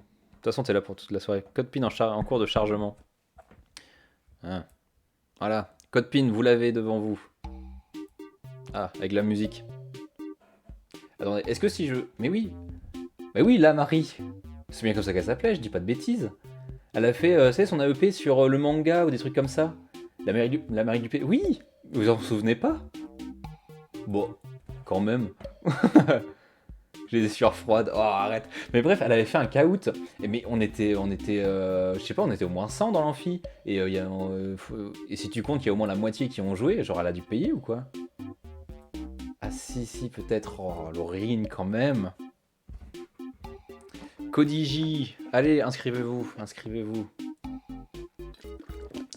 De toute façon, t'es là pour toute la soirée. Code PIN en cours de chargement. Hein. Voilà. Code PIN, vous l'avez devant vous. Ah, avec la musique. Attendez, est-ce que si je... Mais oui. Mais oui, là, Marie. C'est bien comme ça qu'elle s'appelait, je dis pas de bêtises. Elle a fait, tu sais, son AEP sur le manga ou des trucs comme ça. L'Amérique du Pays. Oui. Vous en souvenez pas? Bon, quand même. J'ai des sueurs froides. Oh, arrête. Mais bref, elle avait fait un caout. Mais je sais pas, on était au moins 100 dans l'amphi. Et, et si tu comptes qu'il y a au moins la moitié qui ont joué, genre elle a dû payer ou quoi? Ah si, si, peut-être. Oh, Laurine quand même. Cody J. Allez, inscrivez-vous, inscrivez-vous.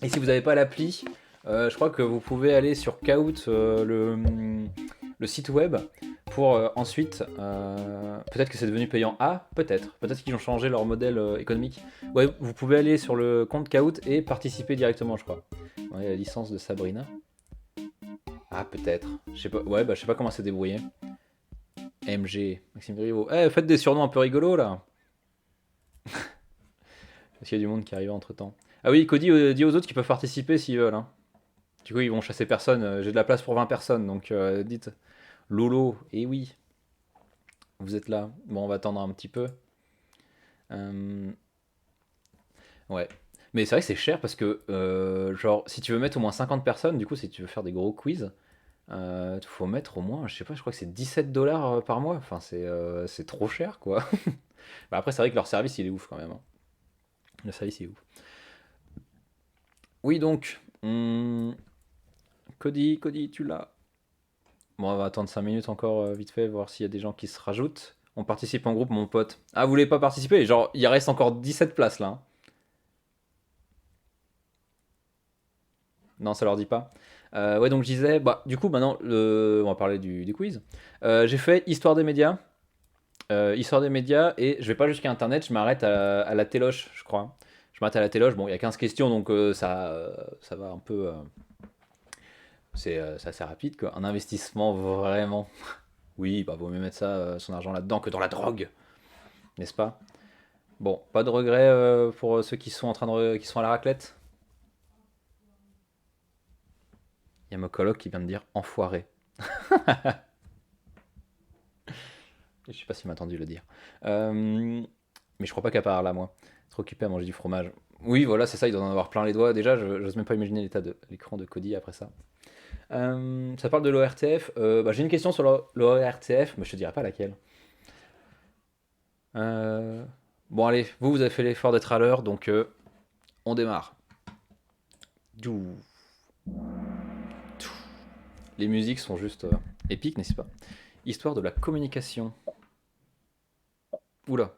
Et si vous n'avez pas l'appli, je crois que vous pouvez aller sur Kahoot, le site web, pour ensuite, peut-être que c'est devenu payant. Ah, peut-être. Peut-être qu'ils ont changé leur modèle économique. Ouais, vous pouvez aller sur le compte Kahoot et participer directement, je crois. Ouais, la licence de Sabrina. Ah, peut-être. Je sais pas. Ouais, bah je sais pas comment c'est débrouillé. MG, Maxime Griveaux. Eh, faites des surnoms un peu rigolos là. Parce qu'il y a du monde qui arrive entre temps. Ah oui, Cody dit aux autres qu'ils peuvent participer s'ils veulent, hein. Du coup, ils vont chasser personne. J'ai de la place pour 20 personnes, donc dites Lolo. Et oui, vous êtes là. Bon, on va attendre un petit peu. Euh, Ouais. Mais c'est vrai que c'est cher parce que, genre, si tu veux mettre au moins 50 personnes, du coup, si tu veux faire des gros quiz, il faut mettre au moins, je sais pas, je crois que c'est 17 $ par mois. Enfin, c'est trop cher, quoi. Bah, après, c'est vrai que leur service, il est ouf quand même, hein. Le service, il est ouf. Oui, donc, Cody, tu l'as. Bon, on va attendre 5 minutes encore, vite fait, voir s'il y a des gens qui se rajoutent. On participe en groupe, mon pote. Ah, vous voulez pas participer? Genre, il reste encore 17 places là, hein. Non, ça leur dit pas. Ouais, donc je disais, bah, du coup, maintenant, on va parler du quiz. J'ai fait Histoire des médias. Histoire des médias, et je vais pas jusqu'à Internet, je m'arrête à la téloche, je crois. Je m'arrête à la téloche. Bon, il y a 15 questions, donc ça va un peu. C'est assez rapide, quoi. Un investissement vraiment. Oui, bah, vaut mieux mettre ça, son argent là-dedans que dans la drogue, n'est-ce pas? Bon, pas de regrets pour ceux qui sont qui sont à la raclette. Il y a mon coloc qui vient de dire enfoiré. Je sais pas s'il m'a entendu le dire. Mais je crois pas qu'à part là, moi. Trop occupé à manger du fromage. Oui, voilà, c'est ça, il doit en avoir plein les doigts. Déjà, je n'ose même pas imaginer l'état de l'écran de Cody après ça. Ça parle de l'ORTF. Bah, j'ai une question sur l'ORTF, mais je te dirai pas laquelle. Euh, Bon, allez, vous avez fait l'effort d'être à l'heure, donc on démarre. Dou. Les musiques sont juste épiques, n'est-ce pas? Histoire de la communication. Oula.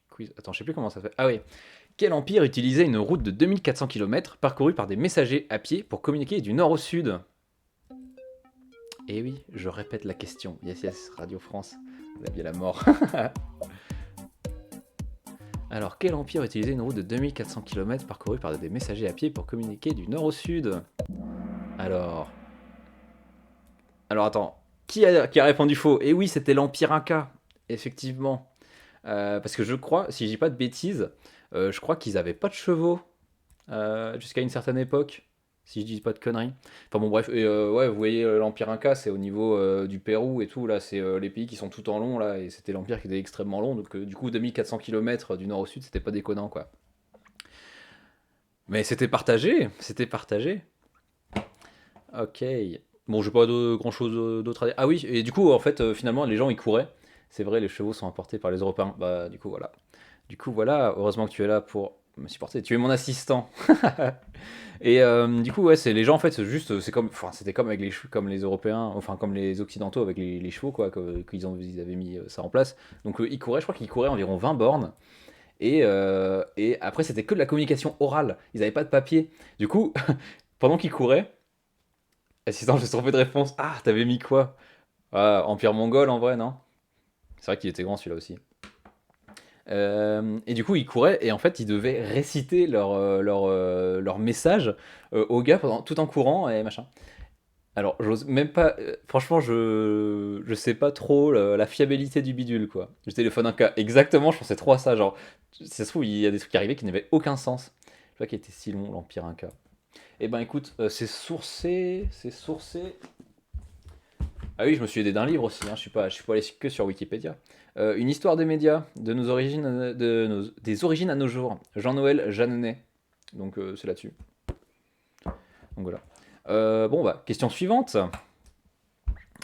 Quiz. Attends, je sais plus comment ça fait. Ah oui. Quel empire utilisait une route de 2400 km parcourue par des messagers à pied pour communiquer du nord au sud? Eh oui, je répète la question. Yes, yes, Radio France. La vie à la mort. Alors, quel empire utilisait une route de 2400 km parcourue par des messagers à pied pour communiquer du nord au sud? Alors... Alors attends, qui a répondu faux? Eh oui, c'était l'Empire Inca, effectivement. Parce que je crois, si je dis pas de bêtises, je crois qu'ils avaient pas de chevaux. jusqu'à une certaine époque, si je dis pas de conneries. Enfin bon, bref, et ouais, vous voyez, l'Empire Inca, c'est au niveau du Pérou et tout, là, c'est les pays qui sont tout en long, là, et c'était l'Empire qui était extrêmement long, donc du coup, 2400 km du nord au sud, c'était pas déconnant, quoi. Mais c'était partagé, c'était partagé. Ok. Bon, j'ai pas grand chose d'autre à dire. Ah oui, et du coup, en fait, finalement, les gens, ils couraient. C'est vrai, les chevaux sont importés par les Européens. Bah, du coup, voilà. Du coup, voilà, heureusement que tu es là pour me supporter. Tu es mon assistant. Et du coup, ouais, c'est les gens en fait, c'est juste, c'est comme, enfin, c'était comme avec comme les Européens, enfin comme les Occidentaux avec les chevaux quoi, qu'ils avaient mis ça en place. Donc ils couraient, je crois qu'ils couraient environ 20 bornes. Et après, c'était que de la communication orale. Ils n'avaient pas de papier. Du coup, pendant qu'ils couraient, assistant, je me suis trompé de réponse. Ah, t'avais mis quoi? Ah, Empire mongol en vrai, non? C'est vrai qu'il était grand celui-là aussi. Et du coup, ils couraient et en fait, ils devaient réciter leur message aux gars tout en courant et machin. Alors, j'ose même pas. Franchement, je sais pas trop la fiabilité du bidule, quoi. Je téléphone un cas. Exactement, je pensais trop à ça. Genre, si ça se trouve, il y a des trucs qui arrivaient qui n'avaient aucun sens. Je sais pas qui était si long, l'Empire Inca. Eh ben, écoute, c'est sourcé. C'est sourcé. Ah oui, je me suis aidé d'un livre aussi. Hein, je suis pas allé que sur Wikipédia. Une histoire des médias, de nos origines, des origines à nos jours. Jean-Noël Jeanneney. Donc, c'est là-dessus. Donc voilà. Bon, bah, question suivante.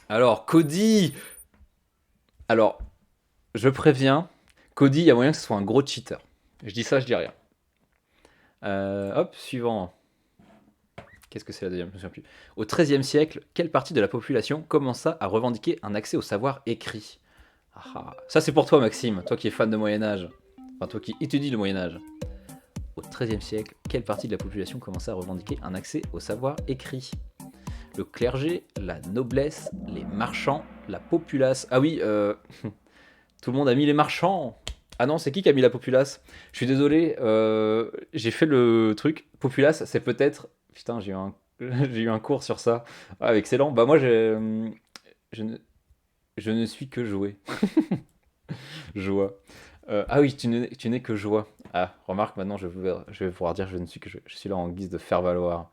Alors, Cody. Alors, je préviens, Cody, il y a moyen que ce soit un gros cheater. Je dis ça, je dis rien. Hop, suivant. Qu'est-ce que c'est la deuxième? Je me souviens plus. Au XIIIe siècle, quelle partie de la population commença à revendiquer un accès au savoir écrit? Ah, ah. Ça, c'est pour toi, Maxime, toi qui es fan de Moyen-Âge. Enfin, toi qui étudies le Moyen-Âge. Au XIIIe siècle, quelle partie de la population commença à revendiquer un accès au savoir écrit? Le clergé, la noblesse, les marchands, la populace. Ah oui, tout le monde a mis les marchands. Ah non, c'est qui a mis la populace? Je suis désolé, j'ai fait le truc. Populace, c'est peut-être. Putain, j'ai eu un, j'ai eu un cours sur ça. Ah, excellent. Bah, moi, je, ne, je ne suis que joué. Joie. Ah oui, tu n'es que joie. Ah, remarque, maintenant, je vais pouvoir dire je ne suis que je suis là en guise de faire valoir.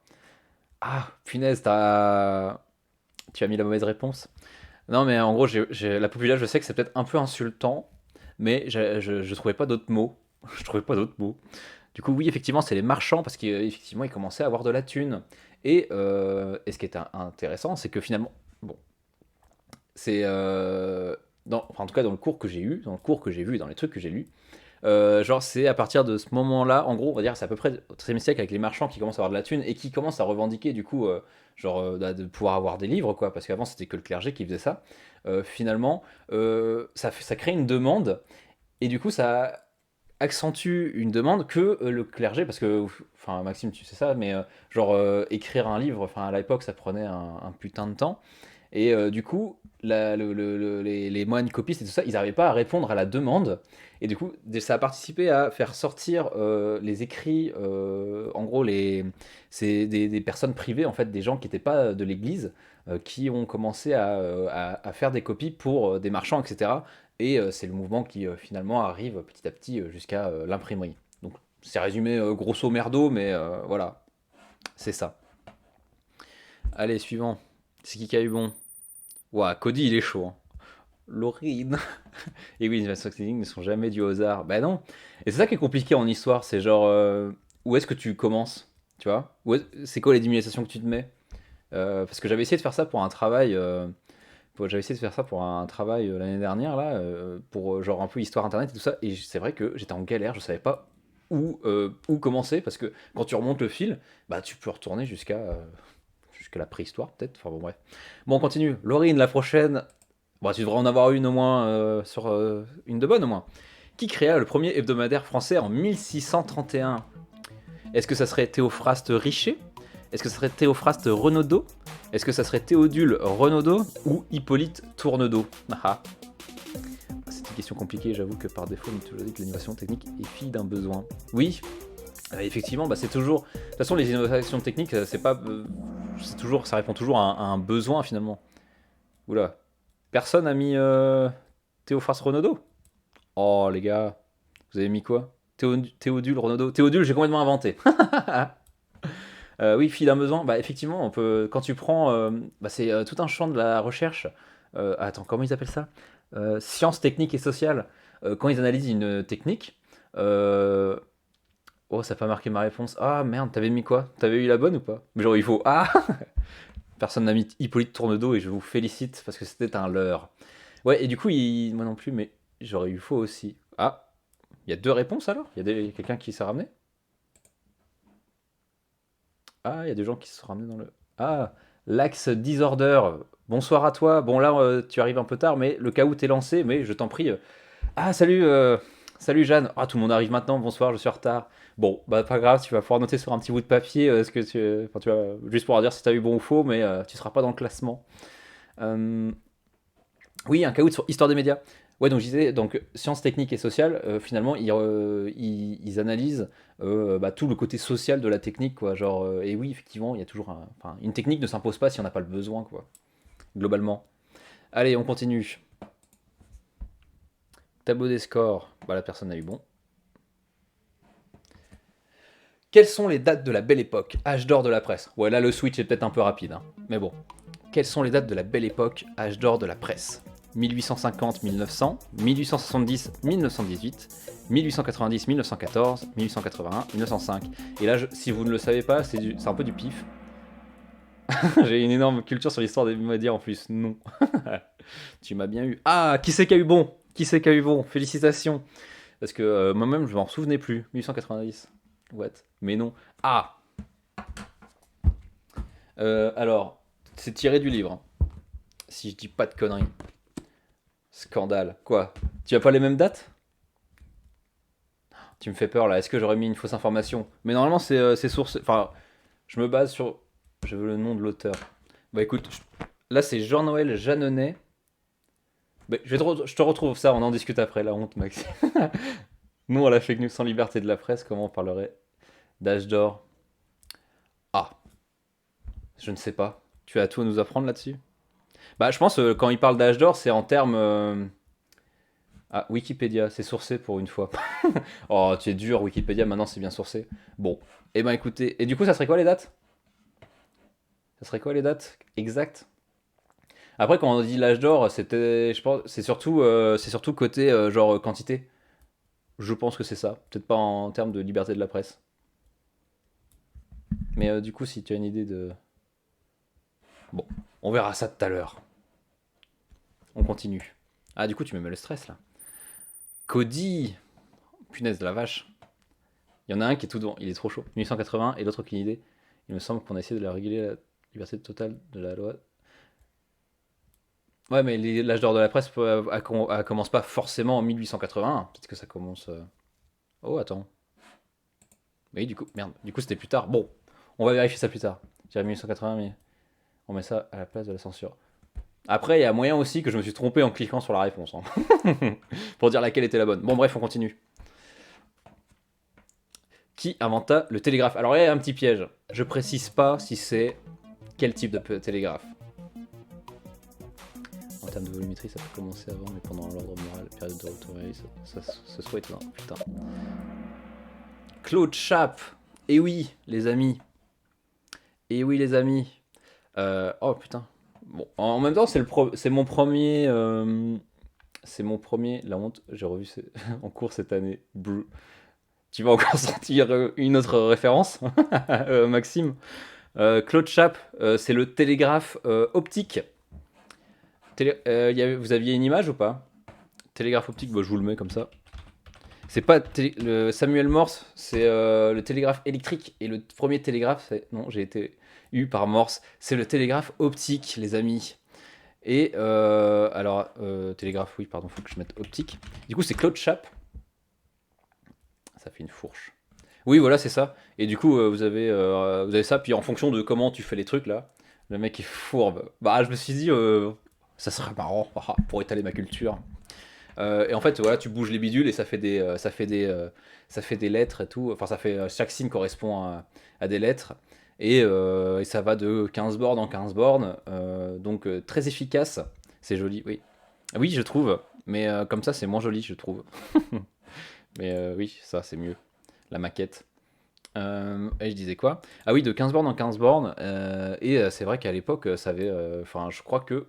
Ah, punaise, tu as mis la mauvaise réponse. Non, mais en gros, la populace, je sais que c'est peut-être un peu insultant, mais je trouvais pas d'autres mots. Je trouvais pas d'autres mots. Du coup, oui, effectivement, c'est les marchands parce qu'effectivement, ils commençaient à avoir de la thune. Et ce qui est intéressant, c'est que finalement, bon, c'est enfin, en tout cas dans le cours que j'ai eu, dans le cours que j'ai vu, dans les trucs que j'ai lus, genre c'est à partir de ce moment-là, en gros, on va dire c'est à peu près au XIIIe siècle avec les marchands qui commencent à avoir de la thune et qui commencent à revendiquer du coup, de pouvoir avoir des livres, quoi, parce qu'avant c'était que le clergé qui faisait ça. Finalement, ça crée une demande et du coup ça accentue une demande que le clergé, parce que, enfin Maxime, tu sais ça, mais genre écrire un livre, enfin à l'époque ça prenait un putain de temps. Et du coup, les moines copistes et tout ça, ils n'arrivaient pas à répondre à la demande. Et du coup, ça a participé à faire sortir les écrits, en gros, c'est des personnes privées, en fait, des gens qui n'étaient pas de l'Église, qui ont commencé à faire des copies pour des marchands, etc. Et c'est le mouvement qui finalement arrive petit à petit jusqu'à l'imprimerie. Donc c'est résumé grosso merdo, mais voilà, c'est ça. Allez, suivant. C'est qui a eu bon? Ouah, Cody, il est chaud. Hein. Laurine. Et oui, les inventions ne sont jamais dues au hasard. Bah non. Et c'est ça qui est compliqué en histoire, c'est genre où est-ce que tu commences, tu vois? C'est quoi les diminutions que tu te mets? Parce que j'avais essayé de faire ça pour un travail. J'avais essayé de faire ça pour un travail l'année dernière là, pour genre un peu histoire internet et tout ça. Et c'est vrai que j'étais en galère, je savais pas où commencer parce que quand tu remontes le fil, bah tu peux retourner jusqu'à la préhistoire peut-être. Enfin bon bref. Bon on continue. Laurine, la prochaine. Bon, tu devrais en avoir une au moins sur une de bonne au moins. Qui créa le premier hebdomadaire français en 1631? Est-ce que ça serait Théophraste Richer? Est-ce que ça serait Théophraste Renaudot? Est-ce que ça serait Théodule Renaudot ou Hippolyte Tournedos? Ah, c'est une question compliquée, j'avoue que par défaut, on me toujours dit que l'innovation technique est fille d'un besoin. Oui, effectivement, bah c'est toujours. De toute façon, les innovations techniques, c'est pas. C'est toujours, ça répond toujours à un besoin finalement. Oula. Personne a mis Théophraste Renaudot? Oh les gars, vous avez mis quoi? Théodule, Renaudot. Théodule, j'ai complètement inventé. Oui, fille d'un besoin. Bah, effectivement, on peut, quand tu prends. Bah, c'est tout un champ de la recherche. Attends, comment ils appellent ça? Sciences techniques et sociales. Quand ils analysent une technique. euh, Oh, ça n'a pas marqué ma réponse. Ah merde, t'avais mis quoi? T'avais eu la bonne ou pas? Mais genre, il faut. Ah! Personne n'a mis Hippolyte Tournedos et je vous félicite parce que c'était un leurre. Ouais, et du coup, moi non plus, mais j'aurais eu faux aussi. Ah, il y a deux réponses alors? Il y a quelqu'un qui s'est ramené? Ah, il y a des gens qui se sont ramenés dans le. Ah, l'axe Disorder. Bonsoir à toi. Bon, là, tu arrives un peu tard, mais le cas où t'es lancé, mais je t'en prie. Ah, salut, salut Jeanne. Ah, tout le monde arrive maintenant. Bonsoir, je suis en retard. Bon, bah, pas grave, tu vas pouvoir noter sur un petit bout de papier ce que tu. Enfin, tu vas. Juste pour dire si t'as eu bon ou faux, mais tu seras pas dans le classement. Euh, Oui, un caout sur histoire des médias. Ouais, donc je disais, donc sciences techniques et sociales, finalement, ils analysent bah, tout le côté social de la technique, quoi. Genre, et oui, effectivement, il y a toujours enfin, une technique ne s'impose pas si on n'a pas le besoin, quoi, globalement. Allez, on continue. Tableau des scores. Bah, la personne a eu bon. Quelles sont les dates de la belle époque, âge d'or de la presse? Ouais, là, le switch est peut-être un peu rapide, hein. Mais bon. Quelles sont les dates de la belle époque, âge d'or de la presse? 1850-1900, 1870-1918, 1890-1914, 1881-1905. Et là, si vous ne le savez pas, c'est un peu du pif. J'ai une énorme culture sur l'histoire des médias en plus. Non. Tu m'as bien eu. Ah, qui c'est qui a eu bon? Qui c'est qui a eu bon? Félicitations. Parce que moi-même, je m'en souvenais plus. 1890. What? Mais non. Ah, alors, c'est tiré du livre, hein, si je dis pas de conneries. Scandale. Quoi? Tu as pas les mêmes dates? Tu me fais peur là. Est-ce que j'aurais mis une fausse information? Mais normalement, c'est source. Enfin, je me base sur. Je veux le nom de l'auteur. Bah écoute, là c'est Jean-Noël Jeanneney. Bah, je te retrouve ça, on en discute après, la honte, Max. Nous, à la fake news sans liberté de la presse, comment on parlerait d'âge d'or? Ah, je ne sais pas. Tu as tout à nous apprendre là-dessus? Bah, je pense quand il parle d'âge d'or, c'est en termes. Ah, Wikipédia, c'est sourcé pour une fois. Oh, tu es dur, Wikipédia, maintenant c'est bien sourcé. Bon, eh ben écoutez, et du coup, ça serait quoi les dates? Ça serait quoi les dates exactes? Après, quand on dit l'âge d'or, c'était, je pense, c'est surtout côté genre quantité. Je pense que c'est ça. Peut-être pas en termes de liberté de la presse. Mais du coup, si tu as une idée de. Bon, on verra ça tout à l'heure. On continue. Ah, du coup, tu me mets le stress là. Cody! Punaise de la vache. Il y en a un qui est tout devant, il est trop chaud. 1880 et l'autre aucune idée. Il me semble qu'on a essayé de la réguler la liberté totale de la loi. Ouais, mais l'âge d'or de la presse elle commence pas forcément en 1881. Peut-être que ça commence. Oh, attends. Oui, du coup, merde. Du coup, c'était plus tard. Bon, on va vérifier ça plus tard. J'ai 1880, mais on met ça à la place de la censure. Après, il y a moyen aussi que je me suis trompé en cliquant sur la réponse, hein. Pour dire laquelle était la bonne. Bon, bref, on continue. Qui inventa le télégraphe? Alors, il y a un petit piège. Je précise pas si c'est quel type de télégraphe. En termes de volumétrie, ça peut commencer avant, mais pendant l'ordre moral, période de retour réaliste, ça soit étonnant. Putain. Claude Chappe. Et oui, les amis. Et oui, les amis. Oh putain. Bon, en même temps, c'est mon premier. C'est mon premier. La honte, j'ai revu en cours cette année. Brr. Tu vas encore sortir une autre référence, Maxime. Claude Chappe, c'est le télégraphe optique. Vous aviez une image ou pas? Télégraphe optique, bah, je vous le mets comme ça. C'est pas le Samuel Morse, c'est le télégraphe électrique. Et le premier télégraphe, non, j'ai été eu par Morse. C'est le télégraphe optique, les amis. Et alors, télégraphe, oui, pardon, faut que je mette optique. Du coup, c'est Claude Chappe. Ça fait une fourche. Oui, voilà, c'est ça. Et du coup, vous avez ça. Puis en fonction de comment tu fais les trucs là, le mec est fourbe. Bah, je me suis dit, ça serait marrant pour étaler ma culture. Et en fait, voilà, tu bouges les bidules et ça fait des lettres et tout. Enfin, chaque signe correspond à des lettres. Et ça va de 15 bornes en 15 bornes. Donc, très efficace. C'est joli, oui. Oui, je trouve. Mais comme ça, c'est moins joli, je trouve. Mais oui, ça c'est mieux. La maquette. Et je disais quoi? Ah oui, de 15 bornes en 15 bornes. C'est vrai qu'à l'époque, ça avait. Enfin, je crois que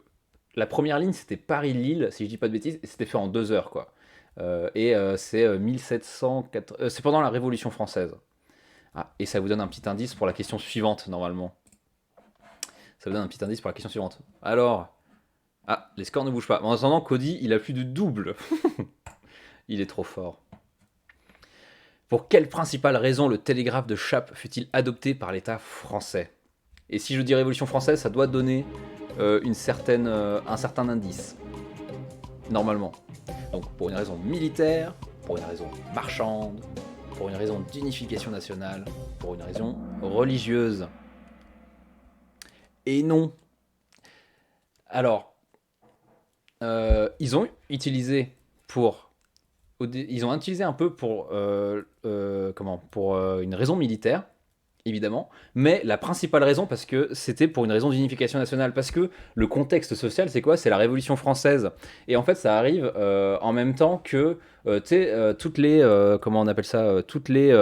la première ligne c'était Paris-Lille, si je dis pas de bêtises, et c'était fait en 2 heures quoi. C'est 1704. C'est pendant la Révolution française. Ah, et ça vous donne un petit indice pour la question suivante, normalement. Ça vous donne un petit indice pour la question suivante. Alors, ah, les scores ne bougent pas. En attendant, Cody, il a plus de double. Il est trop fort. Pour quelle principale raison le télégraphe de Chappe fut-il adopté par l'État français? Et si je dis Révolution française, ça doit donner un certain indice, normalement. Donc pour une raison militaire, pour une raison marchande, pour une raison d'unification nationale, pour une raison religieuse. Et non. Alors, ils ont utilisé pour ils ont utilisé un peu pour une raison militaire, évidemment, mais la principale raison, parce que c'était pour une raison d'unification nationale, parce que le contexte social, c'est quoi? C'est la Révolution française. Et en fait, ça arrive en même temps que, tu sais, toutes les, comment on appelle ça, toutes les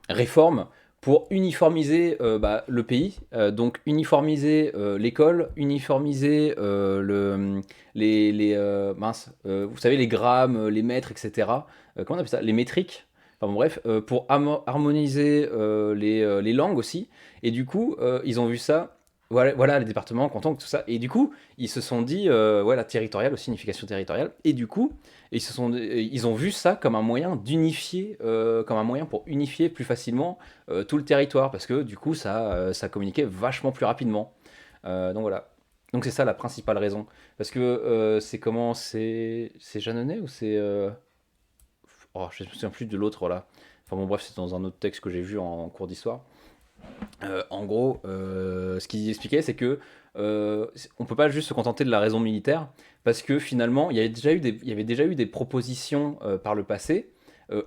réformes pour uniformiser le pays, donc uniformiser l'école, uniformiser mince, vous savez, les grammes, les mètres, etc. Comment on appelle ça? Les métriques. Enfin bon, bref, pour harmoniser les langues aussi. Et du coup, ils ont vu ça. Voilà, voilà, les départements, cantons, tout ça. Et du coup, ils se sont dit, voilà, territorial, aussi, signification territoriale. Et du coup, ils ont vu ça comme un moyen d'unifier, comme un moyen pour unifier plus facilement tout le territoire, parce que du coup, ça communiquait vachement plus rapidement. Donc voilà. Donc c'est ça la principale raison. Parce que c'est comment? C'est Jeanneney ou c'est. Oh, je ne me souviens plus de l'autre là. Enfin bon, bref, c'est dans un autre texte que j'ai vu en cours d'histoire. En gros, ce qu'il expliquait, c'est que on peut pas juste se contenter de la raison militaire, parce que finalement, il y avait déjà eu des propositions par le passé,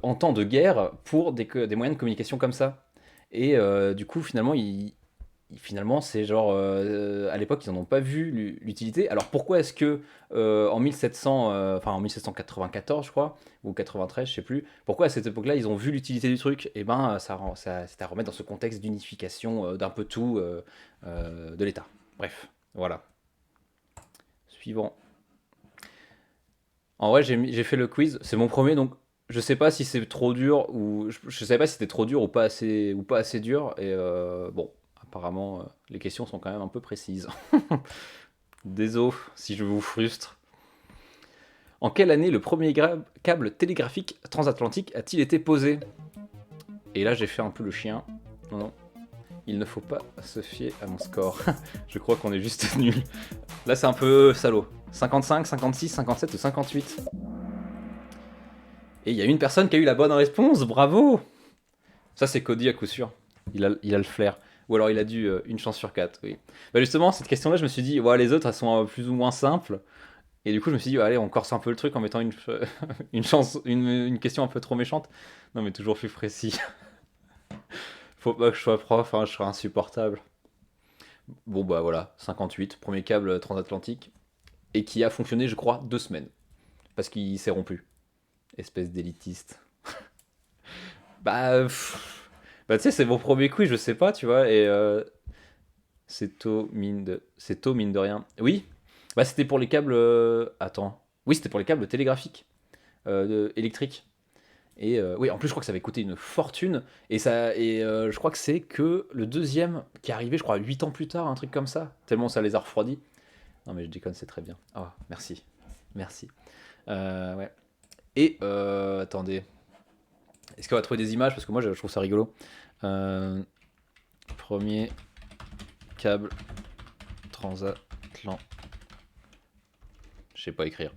en temps de guerre, pour des moyens de communication comme ça. Et du coup, finalement, c'est genre, à l'époque, ils n'en ont pas vu l'utilité. Alors pourquoi est-ce que en 1700, enfin en 1794, je crois, ou 93, je sais plus, pourquoi à cette époque-là, ils ont vu l'utilité du truc? Et ben, c'était à remettre dans ce contexte d'unification d'un peu tout de l'État. Bref, voilà. Suivant. En vrai, j'ai fait le quiz, c'est mon premier, donc je sais pas si c'est trop dur ou je savais pas si c'était trop dur ou pas assez dur. Et bon, apparemment, les questions sont quand même un peu précises. Désolé si je vous frustre. En quelle année le premier câble télégraphique transatlantique a-t-il été posé? Et là, j'ai fait un peu le chien. Non, non, il ne faut pas se fier à mon score. Je crois qu'on est juste nul. Là, c'est un peu salaud. 55, 56, 57 ou 58? Et il y a une personne qui a eu la bonne réponse, bravo! Ça, c'est Cody à coup sûr. Il a le flair. Ou alors il a dû une chance sur quatre, oui. Bah justement, cette question-là, je me suis dit, ouais, les autres, elles sont plus ou moins simples. Et du coup, je me suis dit, allez, on corse un peu le truc en mettant une question un peu trop méchante. Non, mais toujours plus précis. Faut pas que je sois prof, hein, je serai insupportable. Bon, bah voilà, 58, premier câble transatlantique. Et qui a fonctionné, je crois, 2 semaines. Parce qu'il s'est rompu. Espèce d'élitiste. Bah, bah tu sais, c'est mon premier quiz, je sais pas, tu vois, et c'est tôt, mine de rien. Oui, bah c'était pour les câbles. Attends. Oui, c'était pour les câbles télégraphiques électriques. Et oui, en plus, je crois que ça avait coûté une fortune. Je crois que c'est que le deuxième qui est arrivé, je crois, 8 ans plus tard, un truc comme ça. Tellement ça les a refroidis. Non, mais je déconne, c'est très bien. Ah, merci. Merci. Ouais. Et attendez. Est-ce qu'on va trouver des images? Parce que moi, je trouve ça rigolo. Euh, Premier câble transatlantique. Je sais pas écrire.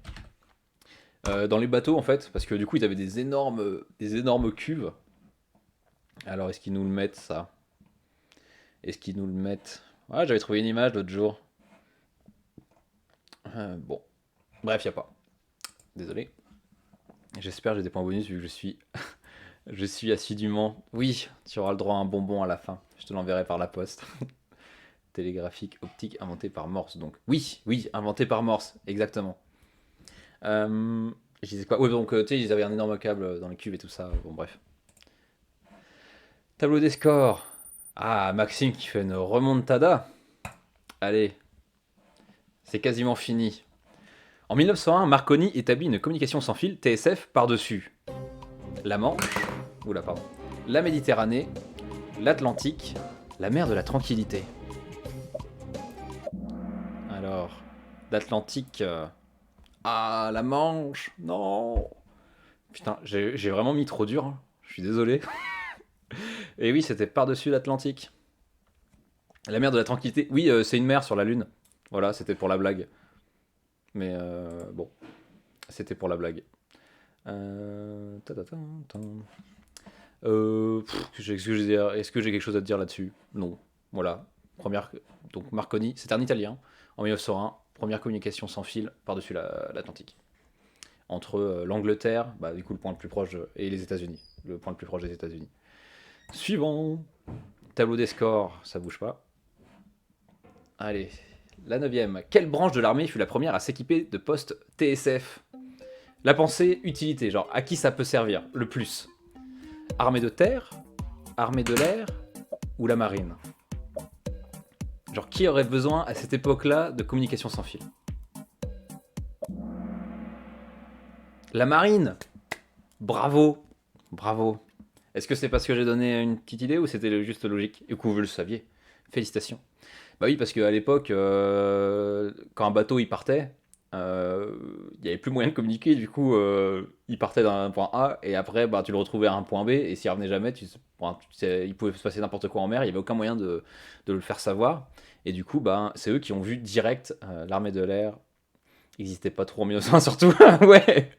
Dans les bateaux, en fait, parce que du coup, ils avaient des énormes cuves. Alors, est-ce qu'ils nous le mettent, ça? Est-ce qu'ils nous le mettent? Ah, j'avais trouvé une image l'autre jour. Bon. Bref, y a pas. Désolé. J'espère que j'ai des points bonus vu que je suis assidûment. Oui, tu auras le droit à un bonbon à la fin. Je te l'enverrai par la poste. Télégraphique optique inventé par Morse, donc. Oui, oui, inventé par Morse, exactement. Euh, Je disais quoi? Ouais, donc, tu sais, ils avaient un énorme câble dans les cuves et tout ça. Bon, bref. Tableau des scores. Ah, Maxime qui fait une remontada. Allez, c'est quasiment fini. En 1901, Marconi établit une communication sans fil, TSF, par-dessus la Manche, oula, pardon, la Méditerranée, l'Atlantique, la mer de la Tranquillité. Alors, l'Atlantique. Ah, la Manche. Non. Putain, j'ai vraiment mis trop dur, hein. Je suis désolé. Et oui, c'était par-dessus l'Atlantique. La mer de la Tranquillité. Oui, c'est une mer sur la Lune. Voilà, c'était pour la blague. Mais bon, c'était pour la blague. Ta-ta-ta, ta. Est-ce que j'ai quelque chose à te dire là-dessus? Non. Voilà. Première, donc Marconi, c'est un Italien. En 1901, première communication sans fil par-dessus l'Atlantique. Entre l'Angleterre, bah, du coup le point le plus proche, et les États-Unis. Le point le plus proche des États-Unis. Suivant. Tableau des scores, ça bouge pas. Allez, la 9e. Quelle branche de l'armée fut la première à s'équiper de postes TSF? La pensée, utilité, genre à qui ça peut servir le plus? Armée de terre, armée de l'air ou la marine? Genre qui aurait besoin à cette époque-là de communication sans fil? La marine. Bravo. Bravo. Est-ce que c'est parce que j'ai donné une petite idée ou c'était juste logique et que vous le saviez? Félicitations. Bah oui, parce qu'à l'époque, quand un bateau il partait, il n'y avait plus moyen de communiquer, du coup, il partait d'un point A et après, bah, tu le retrouvais à un point B et s'il revenait jamais, il pouvait se passer n'importe quoi en mer, il n'y avait aucun moyen de le faire savoir. Et du coup, bah, c'est eux qui ont vu direct l'armée de l'air. N'existait pas trop en 1900 surtout. Ouais.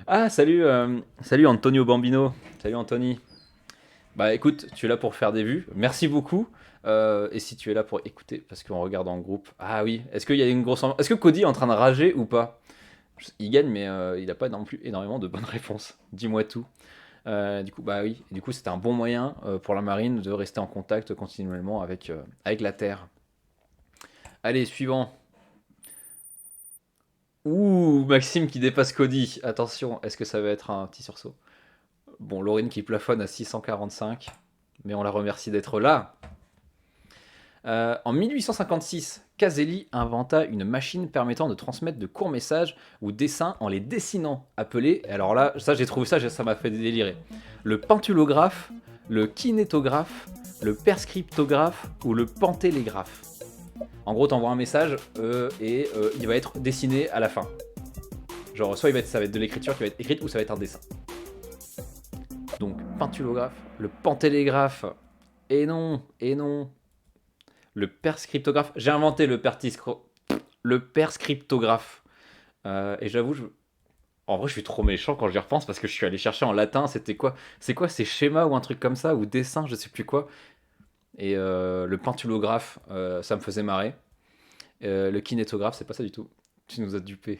Ah, salut, salut Antonio Bambino. Salut Anthony. Bah écoute, tu es là pour faire des vues. Merci beaucoup. Et si tu es là pour écouter, parce qu'on regarde en groupe. Ah oui, est-ce qu'il y a une grosse. Est-ce que Cody est en train de rager ou pas? Il gagne, mais il n'a pas non plus énormément de bonnes réponses. Dis-moi tout. Du coup, bah oui. Du coup, c'était un bon moyen pour la marine de rester en contact continuellement avec la Terre. Allez, suivant. Ouh, Maxime qui dépasse Cody. Attention, est-ce que ça va être un petit sursaut? Bon, Laurine qui plafonne à 645. Mais on la remercie d'être là. En 1856, Caselli inventa une machine permettant de transmettre de courts messages ou dessins en les dessinant, appelée, alors là, ça j'ai trouvé ça, ça m'a fait délirer, le pentulographe, le kinétographe, le perscriptographe ou le pantélégraphe. En gros, t'envoies un message et il va être dessiné à la fin. Genre, soit ça va être de l'écriture qui va être écrite ou ça va être un dessin. Donc, pentulographe, le pantélégraphe, et non, le perscriptographe. J'ai inventé le perscriptographe. Et j'avoue, en vrai, je suis trop méchant quand j'y repense parce que je suis allé chercher en latin. C'était quoi? C'est quoi ces schémas ou un truc comme ça? Ou dessin, je sais plus quoi. Et le pentulographe, ça me faisait marrer. Le kinétographe, c'est pas ça du tout. Tu nous as dupé.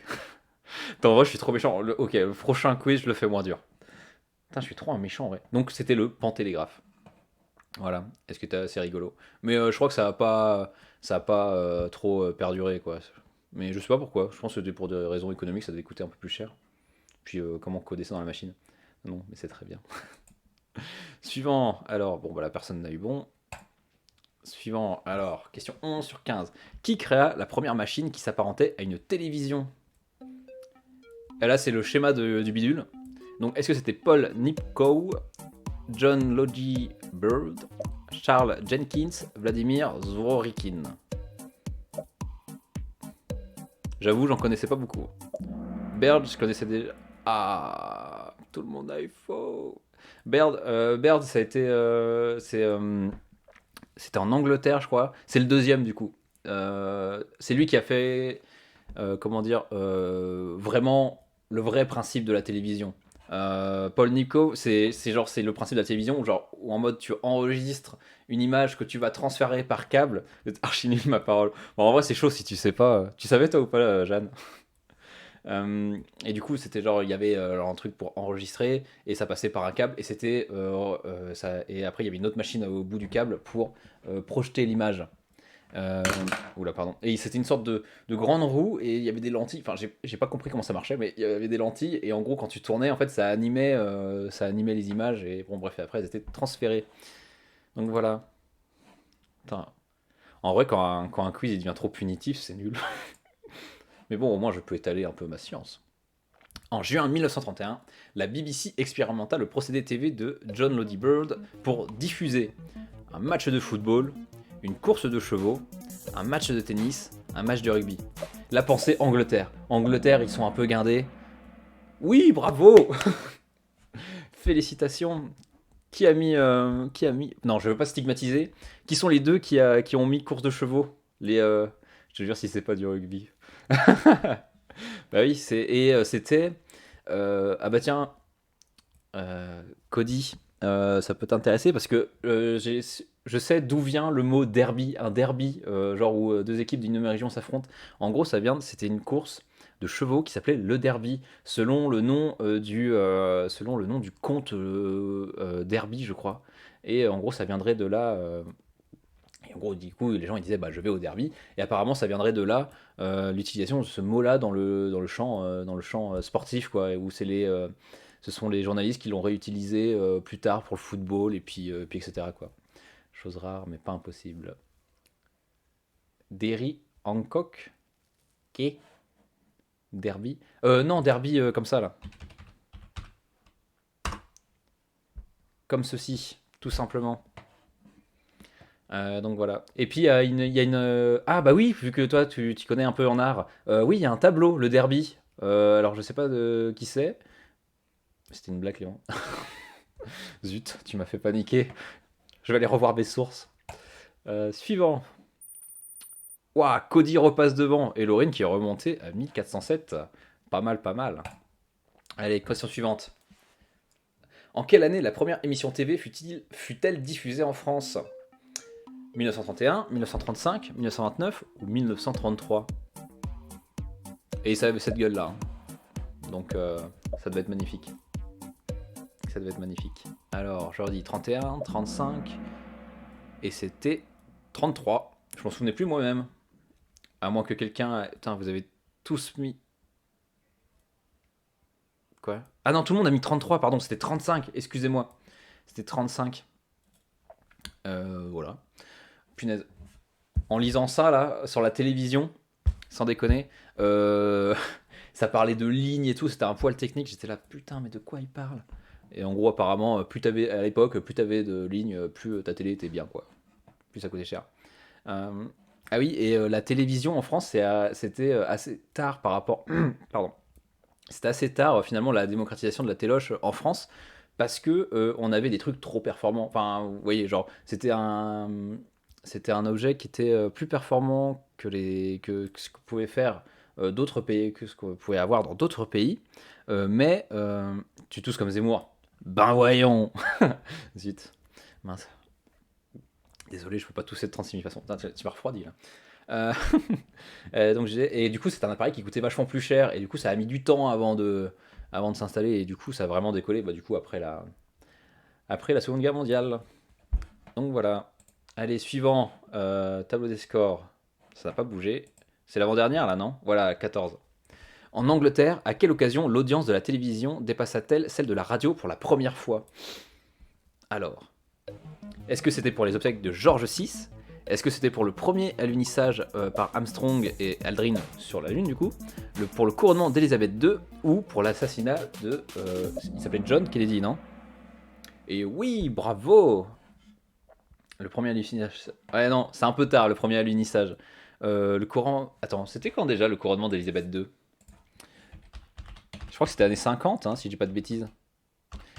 En vrai, je suis trop méchant. Ok, le prochain quiz, je le fais moins dur. Putain, je suis trop un méchant en vrai. Donc, c'était le pantélégraphe. Voilà, est-ce que c'est rigolo. Mais je crois que ça a pas trop perduré, quoi. Mais je sais pas pourquoi. Je pense que c'était pour des raisons économiques, ça devait coûter un peu plus cher. Puis comment coder ça dans la machine? Non, mais c'est très bien. Suivant, alors, bon, bah la personne n'a eu bon. Suivant, alors, question 11 sur 15. Qui créa la première machine qui s'apparentait à une télévision? Et là, c'est le schéma du bidule. Donc, est-ce que c'était Paul Nipkow, John Logie Bird, Charles Jenkins, Vladimir Zworykin? J'avoue, j'en connaissais pas beaucoup. Baird, je connaissais déjà. Ah, tout le monde a eu faux. Baird, ça a été, c'était en Angleterre, je crois. C'est le deuxième du coup. C'est lui qui a fait, comment dire, vraiment le vrai principe de la télévision. Paul Nico, c'est le principe de la télévision, genre où en mode tu enregistres une image que tu vas transférer par câble. C'est archi nul ma parole. Bon, en vrai, c'est chaud si tu sais pas. Tu savais toi ou pas, Jeanne? Et du coup, c'était genre, il y avait un truc pour enregistrer et ça passait par un câble et et après, il y avait une autre machine au bout du câble pour projeter l'image. Euh, Oula, pardon. Et c'était une sorte de grande roue et il y avait des lentilles. Enfin, j'ai pas compris comment ça marchait, mais il y avait des lentilles et en gros, quand tu tournais, en fait, ça animait les images et bon, bref, et après, elles étaient transférées. Donc voilà. Putain. En vrai, quand un quiz il devient trop punitif, c'est nul. Mais bon, au moins, je peux étaler un peu ma science. En juin 1931, la BBC expérimenta le procédé TV de John Lodie Bird pour diffuser un match de football, une course de chevaux, un match de tennis, un match de rugby. La pensée Angleterre. Angleterre, ils sont un peu guindés. Oui, bravo. Félicitations. Qui a mis... Non, je veux pas stigmatiser. Qui sont les deux qui ont mis course de chevaux je te jure si c'est pas du rugby. Bah oui, c'était... ah bah tiens, Cody, ça peut t'intéresser parce que je sais d'où vient le mot derby, un derby, genre où deux équipes d'une même région s'affrontent. En gros, c'était une course de chevaux qui s'appelait le derby, selon le nom du comte Derby, je crois. Et en gros, ça viendrait de là. Et en gros, du coup, les gens ils disaient bah je vais au derby. Et apparemment, ça viendrait de là l'utilisation de ce mot-là dans le champ sportif, quoi, où ce sont les journalistes qui l'ont réutilisé plus tard pour le football puis etc. quoi. Chose rare, mais pas impossible. Derry, Hancock, Quai, Derby. Non, Derby comme ça là, comme ceci, tout simplement. Donc voilà. Et puis il y a une ah bah oui, vu que toi tu connais un peu en art. Oui, il y a un tableau, le Derby. Alors je sais pas de qui c'est. C'était une blague, Léon. Zut, tu m'as fait paniquer. Je vais aller revoir mes sources. Suivant. Ouah, Cody repasse devant. Et Laurine qui est remontée à 1407. Pas mal, pas mal. Allez, question suivante. En quelle année la première émission TV fut-elle diffusée en France? 1931, 1935, 1929 ou 1933? Et ça avait cette gueule-là, hein. Donc ça devait être magnifique. Ça devait être magnifique. Alors, je leur dis 31, 35, et c'était 33. Je m'en souvenais plus moi-même. À moins que quelqu'un... Putain, vous avez tous mis... Quoi? Ah non, tout le monde a mis 33, pardon, c'était 35, excusez-moi. C'était 35. Voilà. Punaise. En lisant ça, là, sur la télévision, sans déconner, ça parlait de lignes et tout, c'était un poil technique, j'étais là, putain, mais de quoi il parle? Et en gros, apparemment, plus t'avais, à l'époque, plus t'avais de lignes, plus ta télé était bien, quoi. Plus ça coûtait cher. Euh, ah oui, et la télévision en France, c'était assez tard par rapport... Pardon. C'était assez tard, finalement, la démocratisation de la téloche en France, parce que on avait des trucs trop performants. Enfin, vous voyez, genre, c'était un objet qui était plus performant que ce que pouvaient faire d'autres pays, que ce qu'on pouvait avoir dans d'autres pays. Mais tu tousses comme Zemmour. Ben voyons. Zut. Mince. Désolé, je peux pas tousser de 36 000 façons. Putain, tu m'as refroidi là. Euh, et du coup, c'est un appareil qui coûtait vachement plus cher. Et du coup, ça a mis du temps avant de s'installer. Et du coup, ça a vraiment décollé bah, du coup, après la Seconde Guerre mondiale. Donc voilà. Allez, suivant. Tableau des scores. Ça n'a pas bougé. C'est l'avant-dernière là, non? Voilà, 14. En Angleterre, à quelle occasion l'audience de la télévision dépassa-t-elle celle de la radio pour la première fois? Alors, est-ce que c'était pour les obsèques de George VI? Est-ce que c'était pour le premier alunissage par Armstrong et Aldrin sur la Lune du coup, pour le couronnement d'Elisabeth II ou pour l'assassinat de... il s'appelait John Kennedy, non? Et oui, bravo. Le premier alunissage... Ouais non, c'est un peu tard le premier alunissage. Le courant... Attends, c'était quand déjà le couronnement d'Elisabeth II? Je crois que c'était années 50, hein, si je dis pas de bêtises.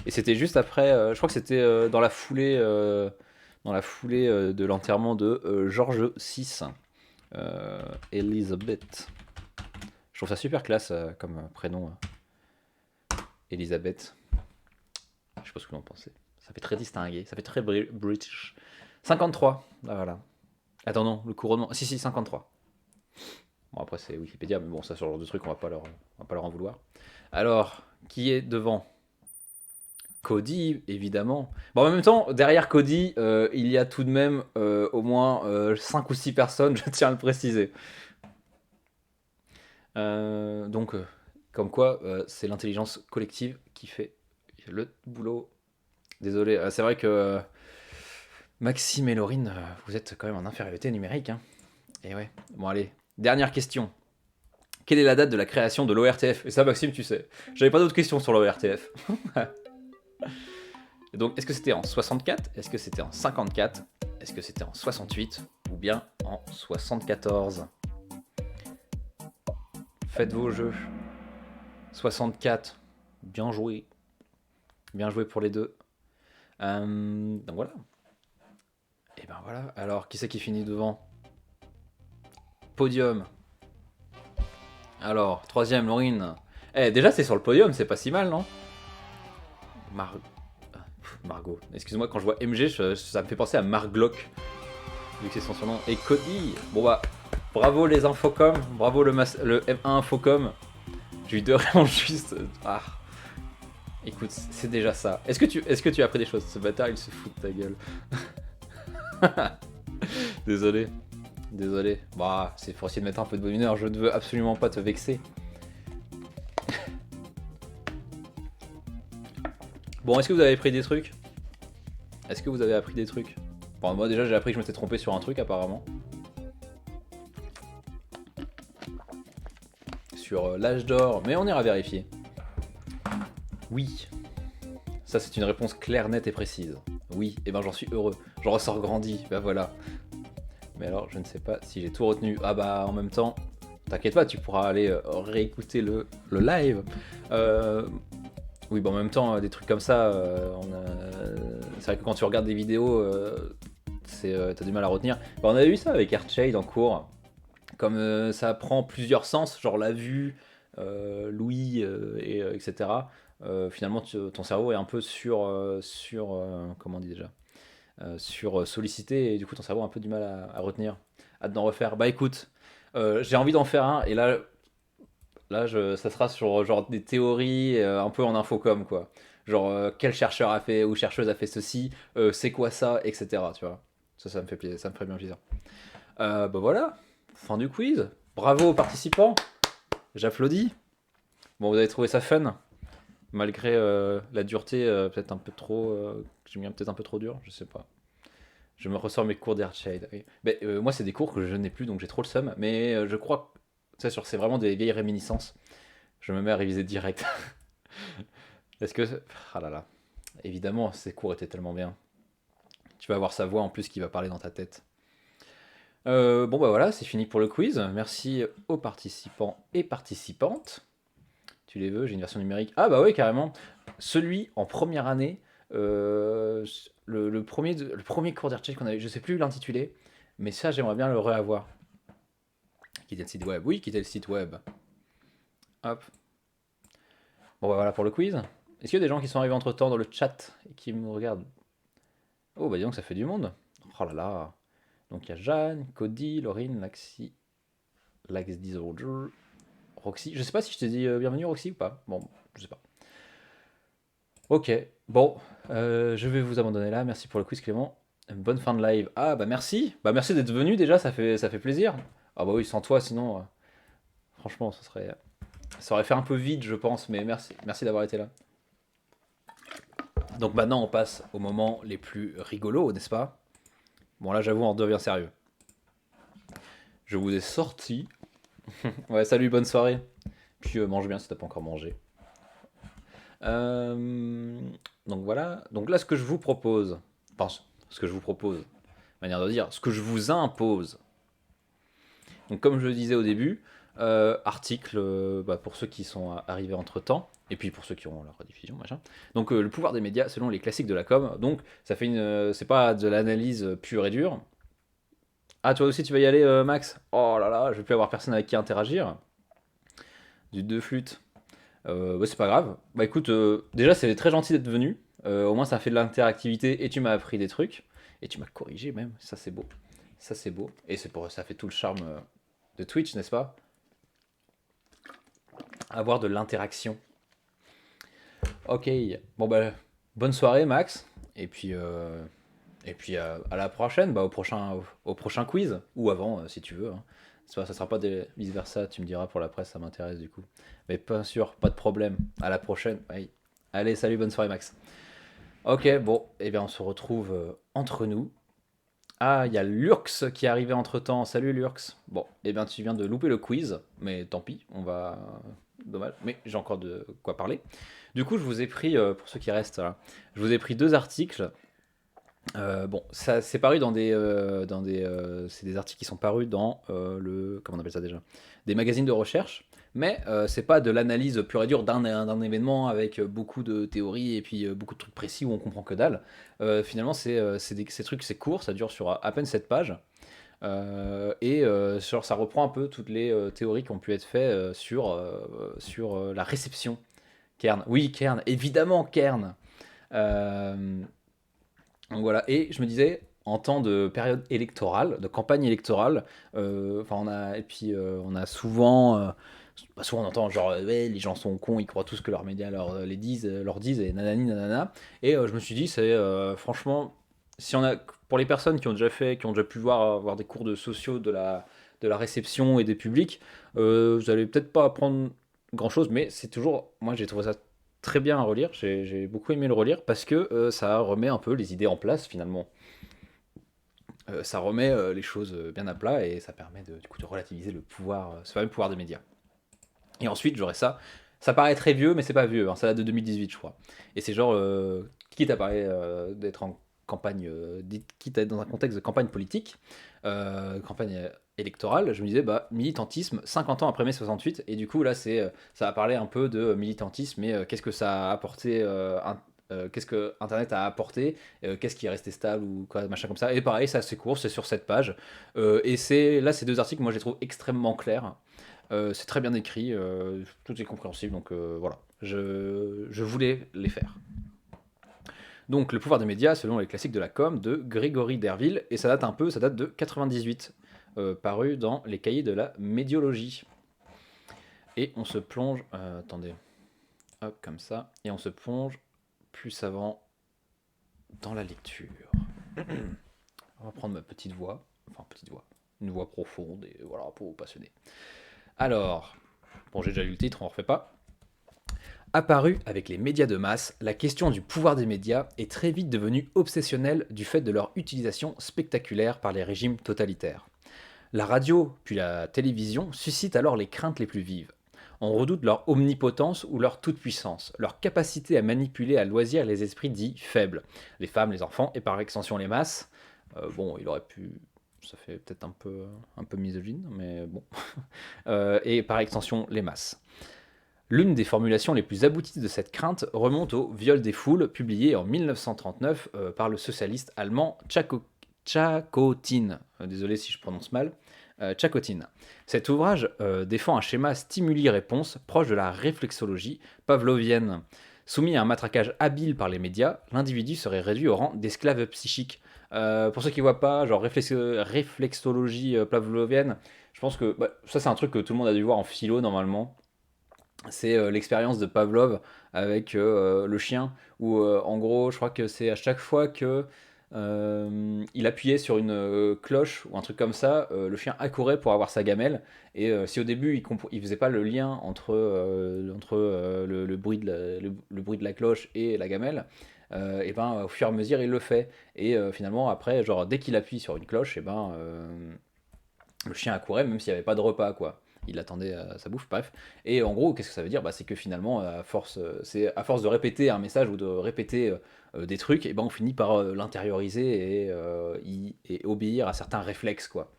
Et c'était juste après, je crois que c'était dans la foulée de l'enterrement de George VI, Elizabeth. Je trouve ça super classe comme prénom, Elisabeth. Je sais pas ce que vous en pensez. Ça fait très distingué, ça fait très British. 53, ah, voilà. Attends, non, le couronnement. Si, si, 53. Bon, après, c'est Wikipédia, mais bon, ça, sur ce genre de truc, on va pas leur en vouloir. Alors, qui est devant? Cody, évidemment. Bon, en même temps, derrière Cody, il y a tout de même au moins 5 ou 6 personnes, je tiens à le préciser. Donc, comme quoi, c'est l'intelligence collective qui fait le boulot. Désolé, c'est vrai que Maxime et Laurine, vous êtes quand même en infériorité numérique. Hein. Et ouais. Bon, allez, dernière question. Quelle est la date de la création de l'ORTF? Et ça, Maxime, tu sais. J'avais pas d'autres questions sur l'ORTF. Donc, est-ce que c'était en 64? Est-ce que c'était en 54? Est-ce que c'était en 68? Ou bien en 74? Faites vos jeux. 64. Bien joué. Bien joué pour les deux. Donc voilà. Et ben voilà. Alors, qui c'est qui finit devant? Podium. Alors, troisième, Laurine. Eh, déjà, c'est sur le podium, c'est pas si mal, non? Margot. Excuse-moi, quand je vois MG, ça me fait penser à Marglock, vu que c'est son surnom. Et Cody. Bon bah, bravo les infocom, bravo le M1 Infocom. J'ai eu deux réponses juste. Ah. Écoute, c'est déjà ça. Est-ce que tu as appris des choses? Ce bâtard, il se fout de ta gueule. Désolé. Désolé. Bah, c'est pour essayer de mettre un peu de bonne humeur. Je ne veux absolument pas te vexer. Bon, est-ce que vous avez appris des trucs? Est-ce que vous avez appris des trucs? Bon, moi déjà, j'ai appris que je m'étais trompé sur un truc apparemment. Sur l'âge d'or, mais on ira vérifier. Oui. Ça, c'est une réponse claire, nette et précise. Oui, et ben j'en suis heureux. J'en ressors grandi, bah voilà. Mais alors, je ne sais pas si j'ai tout retenu. Ah bah, en même temps, t'inquiète pas, tu pourras aller réécouter le live. Oui, bah en même temps, des trucs comme ça, c'est vrai que quand tu regardes des vidéos, t'as du mal à retenir. Bah, on avait vu ça avec Archade en cours. Comme ça prend plusieurs sens, genre la vue, l'ouïe, etc. Finalement, ton cerveau est un peu comment on dit déjà, sur sollicité, et du coup ton cerveau a un peu du mal à retenir, à d'en refaire. Bah écoute, j'ai envie d'en faire un, et ça sera sur genre des théories un peu en infocom quoi. Genre quel chercheur a fait ou chercheuse a fait ceci, c'est quoi ça, etc. Tu vois. Ça me fait plaisir, ça me ferait bien plaisir. Bah voilà, fin du quiz. Bravo aux participants. J'applaudis. Bon, vous avez trouvé ça fun, malgré la dureté, peut-être un peu trop. J'ai mis peut-être un peu trop dur, je sais pas. Je me ressors mes cours d'Earthshade. Oui. Mais, moi, c'est des cours que je n'ai plus, donc j'ai trop le seum. Mais je crois que c'est vraiment des vieilles réminiscences. Je me mets à réviser direct. Est-ce que. Ah là là. Évidemment, ces cours étaient tellement bien. Tu vas avoir sa voix en plus qui va parler dans ta tête. Bon bah voilà, c'est fini pour le quiz. Merci aux participants et participantes. Tu les veux, j'ai une version numérique. Ah bah oui, carrément. Celui en première année, le premier cours d'Archie qu'on avait, je sais plus l'intitulé, mais ça j'aimerais bien le reavoir. Qui était le site web? Oui, qui était le site web. Hop. Bon bah voilà pour le quiz. Est-ce qu'il y a des gens qui sont arrivés entre temps dans le chat et qui me regardent? Oh bah dis donc ça fait du monde. Oh là là. Donc il y a Jeanne, Cody, Laurine, Lax Disorder, Roxy. Je sais pas si je t'ai dit bienvenue Roxy ou pas. Bon, je sais pas. Ok, bon, je vais vous abandonner là. Merci pour le quiz Clément. Bonne fin de live. Ah bah merci. Bah merci d'être venu déjà, ça fait plaisir. Ah bah oui, sans toi sinon, franchement, ça aurait fait un peu vide je pense, mais merci. Merci d'avoir été là. Donc maintenant on passe aux moments les plus rigolos, n'est-ce pas? Bon là j'avoue on devient sérieux. Je vous ai sorti. Ouais, salut, bonne soirée. Puis mange bien si t'as pas encore mangé. Euh, donc voilà. Donc là, ce que je vous propose, enfin, ce que je vous propose, manière de dire, ce que je vous impose. Donc comme je le disais au début, article bah, pour ceux qui sont arrivés entre temps, et puis pour ceux qui ont la rediffusion, machin. Donc le pouvoir des médias selon les classiques de la com. Donc ça fait c'est pas de l'analyse pure et dure. Ah toi aussi tu vas y aller, Max? Oh là là, je vais plus avoir personne avec qui interagir. Du deux flûtes. Bah, c'est pas grave. Bah écoute, déjà c'est très gentil d'être venu. Au moins ça fait de l'interactivité et tu m'as appris des trucs. Et tu m'as corrigé même. Ça c'est beau. Ça c'est beau. Et ça fait tout le charme de Twitch, n'est-ce pas? Avoir de l'interaction. Ok. Bon bah Bonne soirée, Max. Et puis à la prochaine, bah, au prochain quiz. Ou avant, si tu veux, hein. Ça sera pas vice-versa, tu me diras pour la presse, ça m'intéresse du coup. Mais pas sûr, pas de problème. À la prochaine. Oui. Allez, salut, bonne soirée, Max. Ok, bon, eh bien on se retrouve entre nous. Ah, il y a Lurx qui est arrivé entre-temps. Salut Lurx. Bon, eh bien tu viens de louper le quiz, mais tant pis, on va... Dommage, mais j'ai encore de quoi parler. Du coup, je vous ai pris, pour ceux qui restent là, je vous ai pris deux articles. Bon, ça c'est paru c'est des articles qui sont parus dans comment on appelle ça déjà? Des magazines de recherche, mais c'est pas de l'analyse pure et dure d'un événement avec beaucoup de théories et puis beaucoup de trucs précis où on comprend que dalle. Finalement, ces trucs, c'est court, ça dure sur à peine 7 pages. Genre, ça reprend un peu toutes les théories qui ont pu être faites sur la réception. Kern, oui, Kern, évidemment Kern. Euh, donc voilà, et je me disais, en temps de période électorale, de campagne électorale, on a souvent, souvent on entend genre, ouais, les gens sont cons, ils croient tout ce que leurs médias leur disent, et nanani nanana. Et je me suis dit, c'est franchement, si on a, pour les personnes qui ont déjà fait, qui ont déjà pu voir des cours de sociaux de la réception et des publics, vous allez peut-être pas apprendre grand-chose, mais c'est toujours, moi j'ai trouvé ça très bien à relire. J'ai beaucoup aimé le relire parce que ça remet un peu les idées en place finalement. Ça remet les choses bien à plat et ça permet du coup de relativiser le pouvoir, ce fameux pouvoir des médias. Et ensuite j'aurais ça. Ça paraît très vieux, mais c'est pas vieux, hein, ça date de 2018 je crois. Et c'est genre, quitte à parler d'être en campagne, quitte à être dans un contexte de campagne politique, campagne électorale, je me disais, bah, militantisme, 50 ans après mai 68, et du coup là ça va parler un peu de militantisme, et qu'est-ce que ça a apporté, qu'est-ce que Internet a apporté, qu'est-ce qui est resté stable ou quoi, machin comme ça. Et pareil, c'est assez court, c'est sur cette page. Ces deux articles, moi je les trouve extrêmement clairs. C'est très bien écrit, tout est compréhensible, donc voilà, je voulais les faire. Donc, Le pouvoir des médias, selon les classiques de la com, de Grégory Derville, et ça date de 98, paru dans les cahiers de la médiologie. Et on se plonge, attendez, hop, comme ça, et on se plonge plus avant dans la lecture. On va prendre ma petite voix, une voix profonde, et voilà, pour vous passionner. Alors, bon, j'ai déjà lu le titre, on ne refait pas. Apparue avec les médias de masse, la question du pouvoir des médias est très vite devenue obsessionnelle du fait de leur utilisation spectaculaire par les régimes totalitaires. La radio, puis la télévision, suscitent alors les craintes les plus vives. On redoute leur omnipotence ou leur toute-puissance, leur capacité à manipuler à loisir les esprits dits faibles, les femmes, les enfants et par extension les masses. Bon, il aurait pu... Ça fait peut-être un peu misogyne, mais bon. Et par extension les masses. L'une des formulations les plus abouties de cette crainte remonte au Viol des foules, publié en 1939 par le socialiste allemand Tchakotin. Désolé si je prononce mal. Tchakotin. Cet ouvrage défend un schéma stimuli-réponse proche de la réflexologie pavlovienne. Soumis à un matraquage habile par les médias, l'individu serait réduit au rang d'esclave psychique. Pour ceux qui ne voient pas, genre réflexologie pavlovienne, je pense que ça c'est un truc que tout le monde a dû voir en philo normalement. C'est l'expérience de Pavlov avec le chien, où en gros, je crois que c'est à chaque fois que il appuyait sur une cloche ou un truc comme ça, le chien accourait pour avoir sa gamelle. Et si au début il faisait pas le lien entre le bruit le bruit de la cloche et la gamelle, et ben au fur et à mesure il le fait. Et finalement après, genre dès qu'il appuie sur une cloche, et ben le chien accourait même s'il n'y avait pas de repas quoi. Il attendait sa bouffe, bref. Et en gros, qu'est-ce que ça veut dire? C'est que finalement, à force de répéter un message ou de répéter des trucs, et ben on finit par l'intérioriser et obéir à certains réflexes, quoi.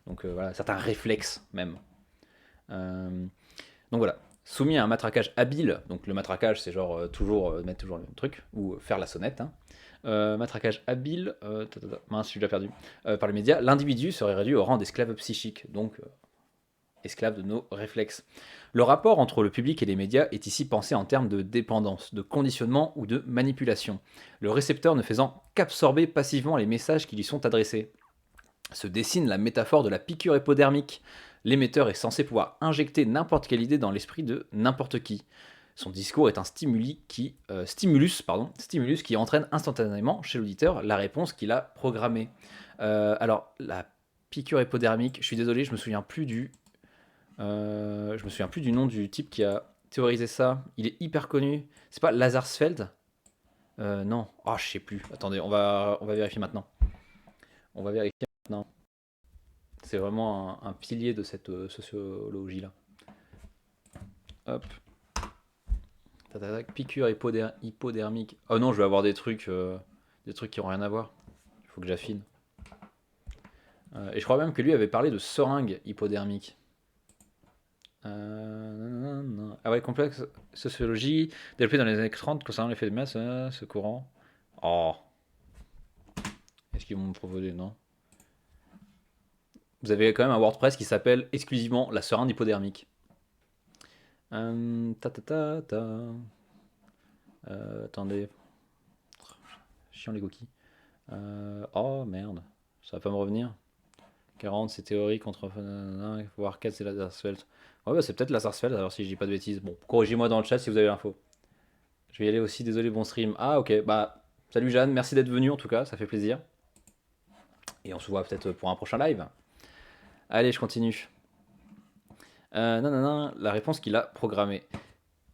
Donc voilà, certains réflexes même. Euh, donc voilà, soumis à un matraquage habile, donc le matraquage c'est genre mettre toujours le même truc, ou faire la sonnette, hein. Matraquage habile, mince, je suis déjà perdu, par les médias, l'individu serait réduit au rang d'esclave psychique, donc esclave de nos réflexes. Le rapport entre le public et les médias est ici pensé en termes de dépendance, de conditionnement ou de manipulation, le récepteur ne faisant qu'absorber passivement les messages qui lui sont adressés. Se dessine la métaphore de la piqûre hypodermique. L'émetteur est censé pouvoir injecter n'importe quelle idée dans l'esprit de n'importe qui. Son discours est un stimulus qui entraîne instantanément chez l'auditeur la réponse qu'il a programmée. Alors, la piqûre hypodermique, je suis désolé, je me souviens plus du nom du type qui a théorisé ça. Il est hyper connu. C'est pas Lazarsfeld? Non. Ah, je sais plus. Attendez, on va vérifier maintenant. On va vérifier maintenant. C'est vraiment un pilier de cette sociologie-là. Hop. Piqûre hypodermique. Oh non, je vais avoir des trucs qui ont rien à voir. Il faut que j'affine. Et je crois même que lui avait parlé de seringue hypodermique. Non. Ah ouais, complexe sociologie, développé dans les années 30 concernant l'effet de masse, ce courant. Oh, est-ce qu'ils vont me proposer? Non. Vous avez quand même un WordPress qui s'appelle exclusivement la seringue hypodermique. Ta ta ta ta. Attendez. Chiant les cookies. Oh merde, ça va pas me revenir. 40 c'est théorique contre voire 4 c'est Lazarsfeld. Ouais bah c'est peut-être Lazarsfeld alors si je dis pas de bêtises. Bon, corrigez-moi dans le chat si vous avez l'info. Je vais y aller aussi, désolé, bon stream. Ah ok, bah salut Jeanne, merci d'être venu en tout cas, ça fait plaisir. Et on se voit peut-être pour un prochain live. Allez, je continue. Non, la réponse qu'il a programmée.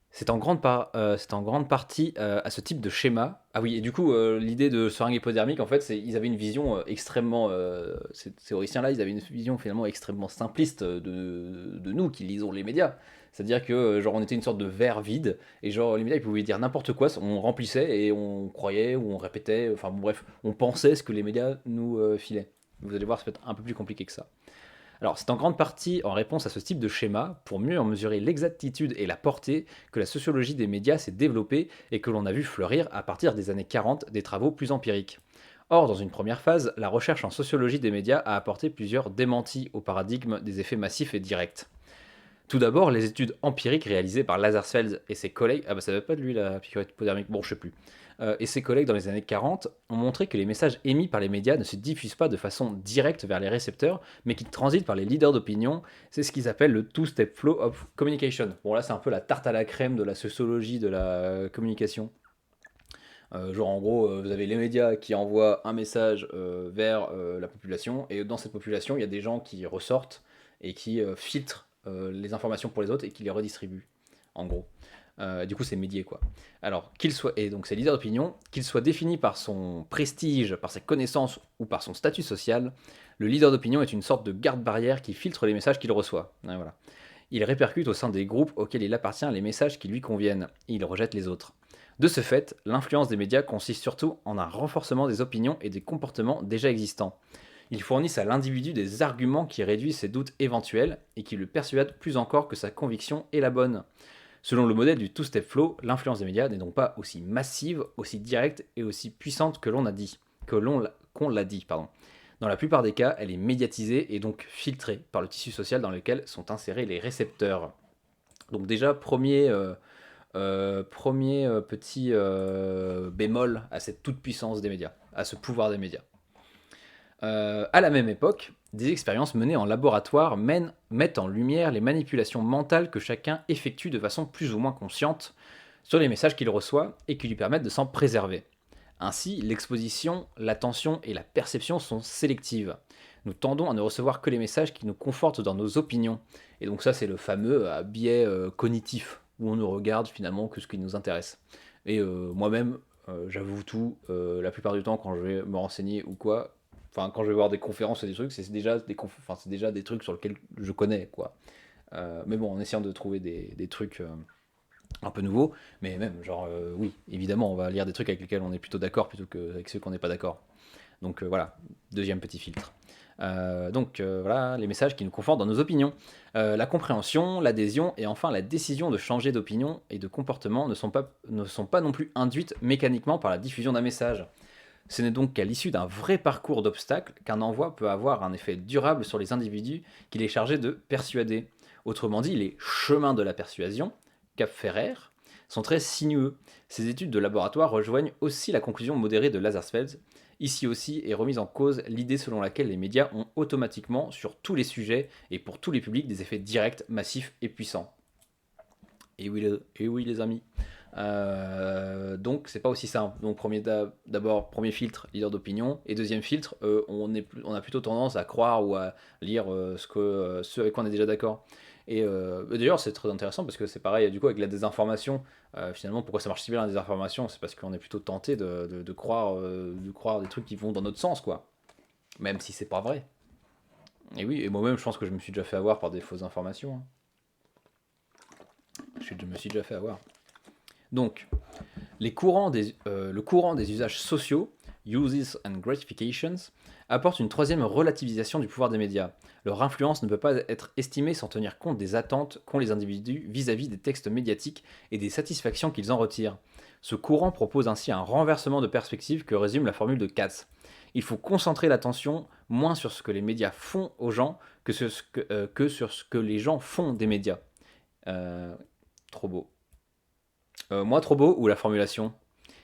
C'est en grande partie à ce type de schéma. Ah oui, et du coup, l'idée de seringue hypodermique, en fait, ils avaient une vision extrêmement. Ces théoriciens-là, ils avaient une vision finalement extrêmement simpliste de nous qui lisons les médias. C'est-à-dire que, genre, on était une sorte de verre vide, et genre, les médias, ils pouvaient dire n'importe quoi, on remplissait et on croyait ou on répétait, enfin bon, bref, on pensait ce que les médias nous filaient. Vous allez voir, ça peut être un peu plus compliqué que ça. Alors, c'est en grande partie en réponse à ce type de schéma, pour mieux en mesurer l'exactitude et la portée, que la sociologie des médias s'est développée et que l'on a vu fleurir à partir des années 40 des travaux plus empiriques. Or, dans une première phase, la recherche en sociologie des médias a apporté plusieurs démentis au paradigme des effets massifs et directs. Tout d'abord, les études empiriques réalisées par Lazarsfeld et ses collègues, ah bah ça ne veut pas de lui la piqûre hypodermique, bon je sais plus, et ses collègues dans les années 40 ont montré que les messages émis par les médias ne se diffusent pas de façon directe vers les récepteurs, mais qu'ils transitent par les leaders d'opinion. C'est ce qu'ils appellent le two-step flow of communication. Bon là c'est un peu la tarte à la crème de la sociologie de la communication. Genre en gros, vous avez les médias qui envoient un message vers la population, et dans cette population, il y a des gens qui ressortent et qui filtrent les informations pour les autres et qui les redistribuent, en gros. Du coup, c'est médié, quoi. Alors, et donc c'est leader d'opinion, qu'il soit défini par son prestige, par ses connaissances ou par son statut social, le leader d'opinion est une sorte de garde-barrière qui filtre les messages qu'il reçoit. Voilà. Il répercute au sein des groupes auxquels il appartient les messages qui lui conviennent, et il rejette les autres. De ce fait, l'influence des médias consiste surtout en un renforcement des opinions et des comportements déjà existants. Ils fournissent à l'individu des arguments qui réduisent ses doutes éventuels et qui le persuadent plus encore que sa conviction est la bonne. Selon le modèle du two-step flow, l'influence des médias n'est donc pas aussi massive, aussi directe et aussi puissante que qu'on l'a dit. Dans la plupart des cas, elle est médiatisée et donc filtrée par le tissu social dans lequel sont insérés les récepteurs. Donc déjà, premier petit bémol à cette toute-puissance des médias, à ce pouvoir des médias. À la même époque, des expériences menées en laboratoire mettent en lumière les manipulations mentales que chacun effectue de façon plus ou moins consciente sur les messages qu'il reçoit et qui lui permettent de s'en préserver. Ainsi, l'exposition, l'attention et la perception sont sélectives. Nous tendons à ne recevoir que les messages qui nous confortent dans nos opinions. Et donc ça, c'est le fameux biais cognitif, où on ne regarde finalement que ce qui nous intéresse. Et moi-même, j'avoue tout, la plupart du temps, quand je vais me renseigner ou quoi, enfin quand je vais voir des conférences et des trucs, c'est déjà des trucs sur lesquels je connais, quoi. Mais bon, en essayant de trouver des trucs un peu nouveaux, mais même, genre, oui, évidemment, on va lire des trucs avec lesquels on est plutôt d'accord plutôt qu'avec ceux qu'on n'est pas d'accord. Donc voilà, deuxième petit filtre. Voilà, les messages qui nous confortent dans nos opinions. La compréhension, l'adhésion et enfin la décision de changer d'opinion et de comportement ne sont pas non plus induites mécaniquement par la diffusion d'un message. Ce n'est donc qu'à l'issue d'un vrai parcours d'obstacles qu'un envoi peut avoir un effet durable sur les individus qu'il est chargé de persuader. Autrement dit, les chemins de la persuasion, Cap Ferrer, sont très sinueux. Ces études de laboratoire rejoignent aussi la conclusion modérée de Lazarsfeld. Ici aussi est remise en cause l'idée selon laquelle les médias ont automatiquement, sur tous les sujets et pour tous les publics, des effets directs, massifs et puissants. Et oui les amis. Donc c'est pas aussi simple. Donc d'abord premier filtre, leader d'opinion, et deuxième filtre, on a plutôt tendance à croire ou à lire ce avec quoi on est déjà d'accord. Et d'ailleurs c'est très intéressant parce que c'est pareil du coup avec la désinformation. Finalement pourquoi ça marche si bien la désinformation, c'est parce qu'on est plutôt tenté de croire des trucs qui vont dans notre sens quoi, même si c'est pas vrai. Et oui, et moi-même je pense que je me suis déjà fait avoir par des fausses informations, hein. Je me suis déjà fait avoir. Donc, le courant des usages sociaux, uses and gratifications, apporte une troisième relativisation du pouvoir des médias. Leur influence ne peut pas être estimée sans tenir compte des attentes qu'ont les individus vis-à-vis des textes médiatiques et des satisfactions qu'ils en retirent. Ce courant propose ainsi un renversement de perspective que résume la formule de Katz. Il faut concentrer l'attention moins sur ce que les médias font aux gens que sur ce que les gens font des médias. Euh, Trop beau. Moi trop beau ou la formulation?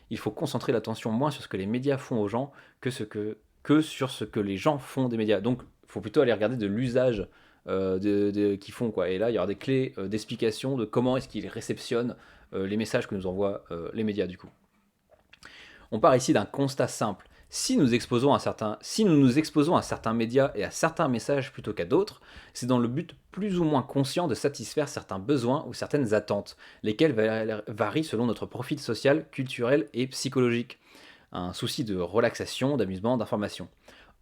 Il faut concentrer l'attention moins sur ce que les médias font aux gens que sur ce que les gens font des médias. Donc, il faut plutôt aller regarder de l'usage qu'ils font, quoi. Et là, il y aura des clés d'explication de comment est-ce qu'ils réceptionnent les messages que nous envoient les médias, du coup. On part ici d'un constat simple. Si nous nous exposons à certains médias et à certains messages plutôt qu'à d'autres, c'est dans le but plus ou moins conscient de satisfaire certains besoins ou certaines attentes, lesquelles varient selon notre profil social, culturel et psychologique. Un souci de relaxation, d'amusement, d'information.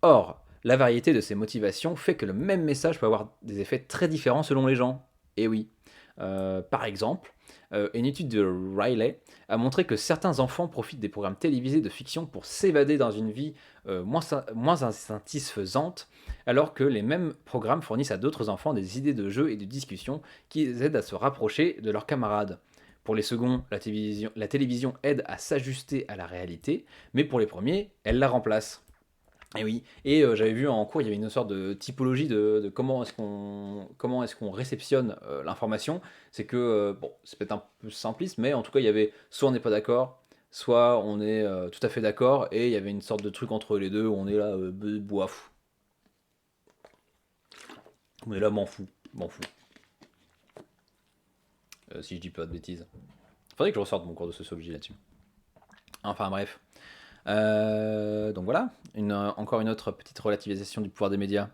Or, la variété de ces motivations fait que le même message peut avoir des effets très différents selon les gens. Et oui. Par exemple, une étude de Riley a montré que certains enfants profitent des programmes télévisés de fiction pour s'évader dans une vie moins insatisfaisante, alors que les mêmes programmes fournissent à d'autres enfants des idées de jeux et de discussions qui les aident à se rapprocher de leurs camarades. Pour les seconds, la télévision aide à s'ajuster à la réalité, mais pour les premiers, elle la remplace. Et oui, et j'avais vu en cours, il y avait une sorte de typologie de comment est-ce qu'on réceptionne l'information. C'est que, bon, c'est peut-être un peu simpliste, mais en tout cas, il y avait soit on n'est pas d'accord, soit on est tout à fait d'accord, et il y avait une sorte de truc entre les deux où on est là, boaf. On est là, m'en fous. Si je dis pas de bêtises. Faudrait que je ressorte mon cours de sociologie là-dessus. Enfin bref. Donc voilà, encore une autre petite relativisation du pouvoir des médias.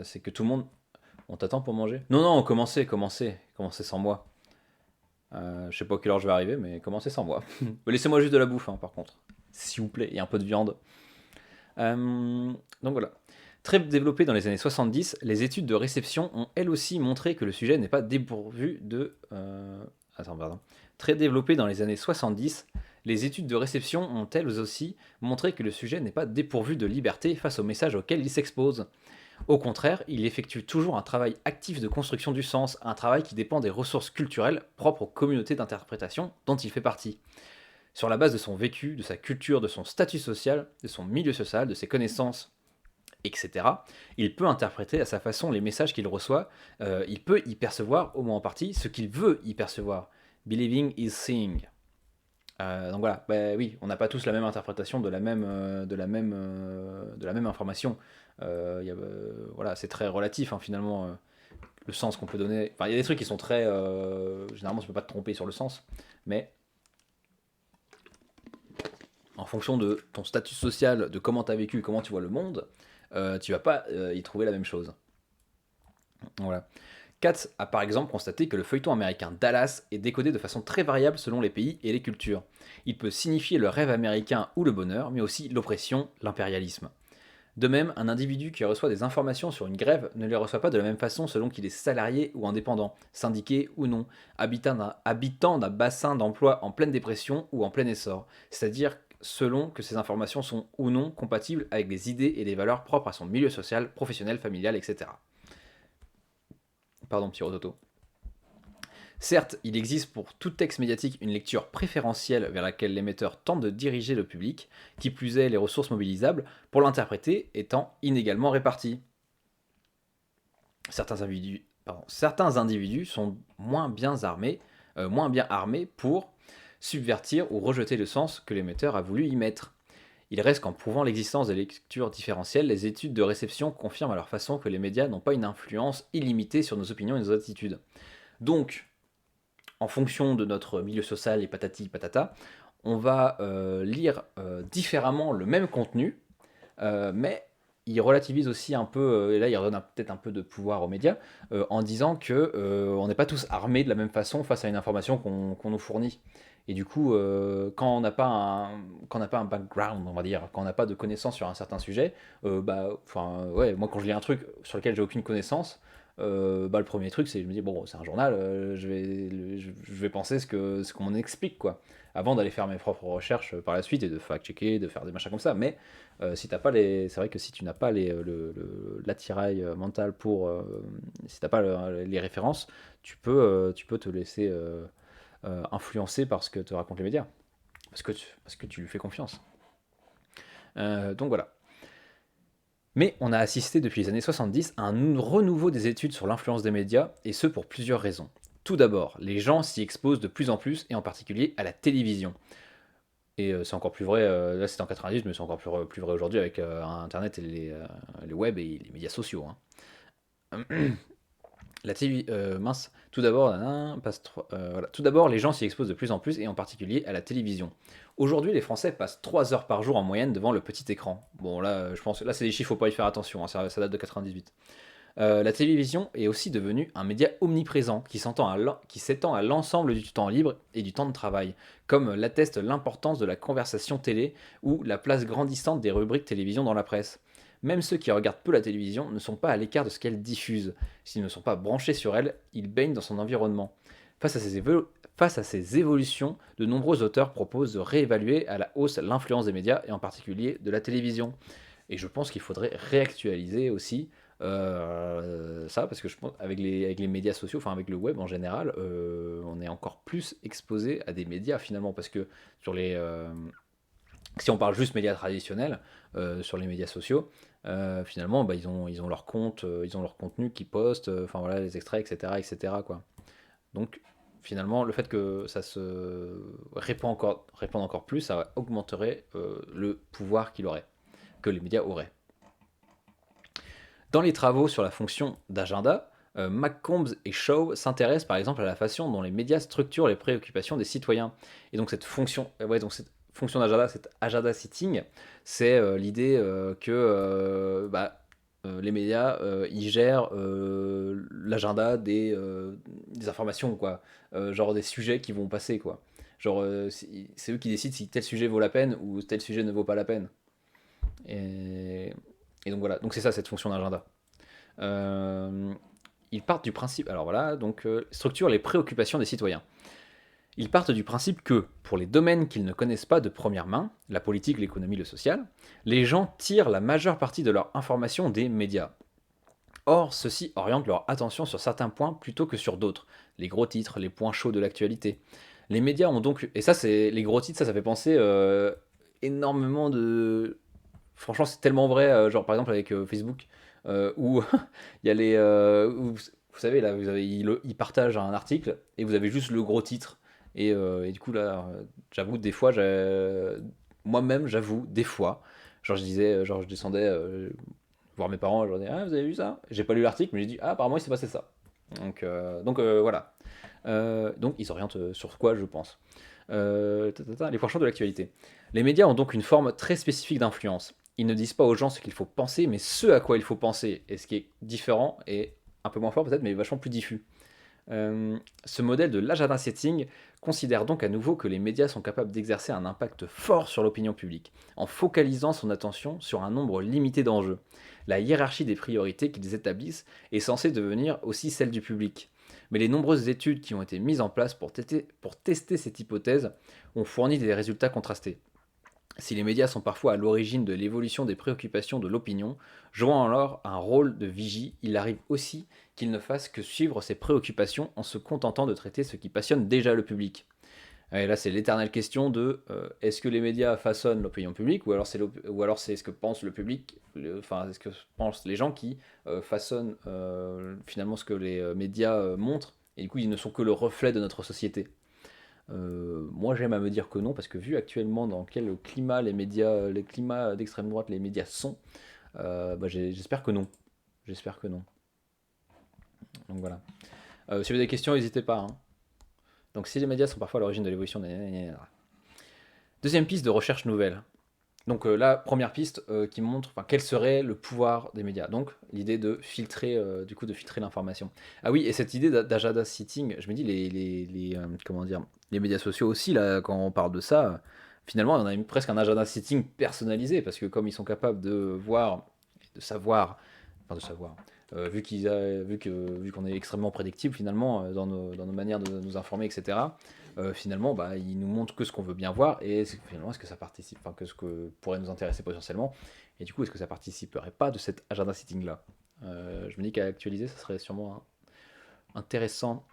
C'est que tout le monde. On t'attend pour manger? Non, non, commencez sans moi. Je sais pas à quelle heure je vais arriver, mais commencez sans moi. Laissez-moi juste de la bouffe, hein, par contre. S'il vous plaît, et un peu de viande. Donc voilà. Très développées dans les années 70, les études de réception ont elles aussi montré que le sujet n'est pas dépourvu de... Attends, pardon. Très développées dans les années 70, les études de réception ont elles aussi montré que le sujet n'est pas dépourvu de liberté face aux messages auxquels il s'expose. Au contraire, il effectue toujours un travail actif de construction du sens, un travail qui dépend des ressources culturelles propres aux communautés d'interprétation dont il fait partie. Sur la base de son vécu, de sa culture, de son statut social, de son milieu social, de ses connaissances, etc., il peut interpréter à sa façon les messages qu'il reçoit, il peut y percevoir, au moins en partie, ce qu'il veut y percevoir. Believing is seeing. Donc voilà, bah, oui, on n'a pas tous la même interprétation de la même information. Voilà, c'est très relatif hein, finalement le sens qu'on peut donner. Enfin, il y a des trucs qui sont très. Généralement, tu peux pas te tromper sur le sens, mais en fonction de ton statut social, de comment tu as vécu, comment tu vois le monde, tu vas pas y trouver la même chose. Voilà. Katz a par exemple constaté que le feuilleton américain Dallas est décodé de façon très variable selon les pays et les cultures. Il peut signifier le rêve américain ou le bonheur, mais aussi l'oppression, l'impérialisme. De même, un individu qui reçoit des informations sur une grève ne les reçoit pas de la même façon selon qu'il est salarié ou indépendant, syndiqué ou non, habitant d'un bassin d'emploi en pleine dépression ou en plein essor, c'est-à-dire selon que ces informations sont ou non compatibles avec les idées et les valeurs propres à son milieu social, professionnel, familial, etc. Pardon, petit rototo. Certes, il existe pour tout texte médiatique une lecture préférentielle vers laquelle l'émetteur tente de diriger le public, qui plus est les ressources mobilisables pour l'interpréter étant inégalement réparties. Certains individus sont moins bien armés pour subvertir ou rejeter le sens que l'émetteur a voulu y mettre. Il reste qu'en prouvant l'existence des lectures différentielles, les études de réception confirment à leur façon que les médias n'ont pas une influence illimitée sur nos opinions et nos attitudes. Donc, en fonction de notre milieu social et patati patata, on va lire différemment le même contenu, mais il relativise aussi un peu, et là il redonne peut-être un peu de pouvoir aux médias, en disant que on n'est pas tous armés de la même façon face à une information qu'on nous fournit. Et du coup, quand on n'a pas un background, on va dire, quand on n'a pas de connaissances sur un certain sujet, bah, enfin, ouais, moi quand je lis un truc sur lequel j'ai aucune connaissance, bah, le premier truc c'est je me dis bon c'est un journal, je vais penser ce qu'on m'explique quoi, avant d'aller faire mes propres recherches par la suite et de fact-checker, de faire des machins comme ça. Mais si t'as pas les, c'est vrai que si tu n'as pas l'attirail mental pour, si t'as pas les références, tu peux te laisser influencer par ce que te racontent les médias, parce que tu lui fais confiance. Donc voilà. Mais on a assisté depuis les années 70 à un renouveau des études sur l'influence des médias, et ce pour plusieurs raisons. Tout d'abord, les gens s'y exposent de plus en plus, et en particulier à la télévision. Et c'est encore plus vrai, là c'était en 90, mais c'est encore plus vrai aujourd'hui avec Internet et les web et les médias sociaux, hein. La télé, mince, tout d'abord, voilà. Tout d'abord, les gens s'y exposent de plus en plus, et en particulier à la télévision. Aujourd'hui, les Français passent 3 heures par jour en moyenne devant le petit écran. Bon, là, je pense, là, c'est des chiffres, faut pas y faire attention, hein, ça date de 98. La télévision est aussi devenue un média omniprésent qui s'étend à l'ensemble du temps libre et du temps de travail, comme l'atteste l'importance de la conversation télé ou la place grandissante des rubriques télévision dans la presse. Même ceux qui regardent peu la télévision ne sont pas à l'écart de ce qu'elle diffuse. S'ils ne sont pas branchés sur elle, ils baignent dans son environnement. Face à ces évolutions, de nombreux auteurs proposent de réévaluer à la hausse l'influence des médias et en particulier de la télévision. Et je pense qu'il faudrait réactualiser aussi ça, parce que je pense avec les médias sociaux, enfin avec le web en général, on est encore plus exposé à des médias finalement, parce que sur si on parle juste médias traditionnels, sur les médias sociaux, finalement, bah, ils ont leur compte, ils ont leur contenu qu'ils postent, enfin voilà, les extraits, etc., quoi. Donc, finalement, le fait que ça se répande encore plus, ça augmenterait le pouvoir qu'il aurait, que les médias auraient. Dans les travaux sur la fonction d'agenda, McCombs et Shaw s'intéressent par exemple à la façon dont les médias structurent les préoccupations des citoyens. Et donc cette fonction d'agenda, cet agenda sitting, c'est l'idée que les médias ils gèrent l'agenda des informations, quoi. Genre des sujets qui vont passer, quoi. Genre c'est eux qui décident si tel sujet vaut la peine ou tel sujet ne vaut pas la peine. Et, et donc voilà, donc c'est ça cette fonction d'agenda. Euh, ils partent du principe, alors voilà, donc structure les préoccupations des citoyens. Ils partent du principe que, pour les domaines qu'ils ne connaissent pas de première main, la politique, l'économie, le social, les gens tirent la majeure partie de leur information des médias. Or, ceux-ci orientent leur attention sur certains points plutôt que sur d'autres, les gros titres, les points chauds de l'actualité. Les médias ont donc, et ça c'est les gros titres, ça fait penser énormément de, franchement, c'est tellement vrai, genre par exemple avec Facebook, où il y a vous savez, là, il partage un article et vous avez juste le gros titre. Et du coup, là, j'avoue, des fois, moi-même, j'avoue, des fois, genre je disais, genre je descendais voir mes parents, je leur disais, ah, vous avez vu ça? J'ai pas lu l'article, mais j'ai dit, ah, apparemment, il s'est passé ça. Voilà. Donc, ils s'orientent sur quoi, je pense. Les points chauds de l'actualité. Les médias ont donc une forme très spécifique d'influence. Ils ne disent pas aux gens ce qu'il faut penser, mais ce à quoi il faut penser. Et ce qui est différent et un peu moins fort peut-être, mais vachement plus diffus. Ce modèle de l'agenda setting considère donc à nouveau que les médias sont capables d'exercer un impact fort sur l'opinion publique, en focalisant son attention sur un nombre limité d'enjeux. La hiérarchie des priorités qu'ils établissent est censée devenir aussi celle du public. Mais les nombreuses études qui ont été mises en place pour tester cette hypothèse ont fourni des résultats contrastés. Si les médias sont parfois à l'origine de l'évolution des préoccupations de l'opinion, jouant alors un rôle de vigie, il arrive aussi qu'ils ne fassent que suivre ces préoccupations en se contentant de traiter ce qui passionne déjà le public. Et là, c'est l'éternelle question de est-ce que les médias façonnent l'opinion publique ou alors c'est ce que pense le public, enfin, ce que pensent les gens qui façonnent finalement ce que les médias montrent, et du coup, ils ne sont que le reflet de notre société. Moi, j'aime à me dire que non, parce que vu actuellement dans quel climat les climats d'extrême droite, les médias sont, j'espère que non. J'espère que non. Donc voilà. Si vous avez des questions, n'hésitez pas, hein. Donc si les médias sont parfois à l'origine de l'évolution... Deuxième piste de recherche nouvelle. Donc là, première piste qui montre quel serait le pouvoir des médias. Donc l'idée de filtrer, de filtrer l'information. Ah oui, et cette idée d'agenda sitting, je me dis comment dire, les médias sociaux aussi là, quand on parle de ça, finalement on a presque un agenda sitting personnalisé parce que comme ils sont capables de voir, de savoir, vu qu'on est extrêmement prédictible finalement dans nos manières de nous informer, etc. Finalement, il nous montre que ce qu'on veut bien voir et finalement, est-ce que ça participe, que ce que pourrait nous intéresser potentiellement, et du coup, est-ce que ça participerait pas de cet agenda sitting là. Je me dis qu'à actualiser, ça serait sûrement intéressant.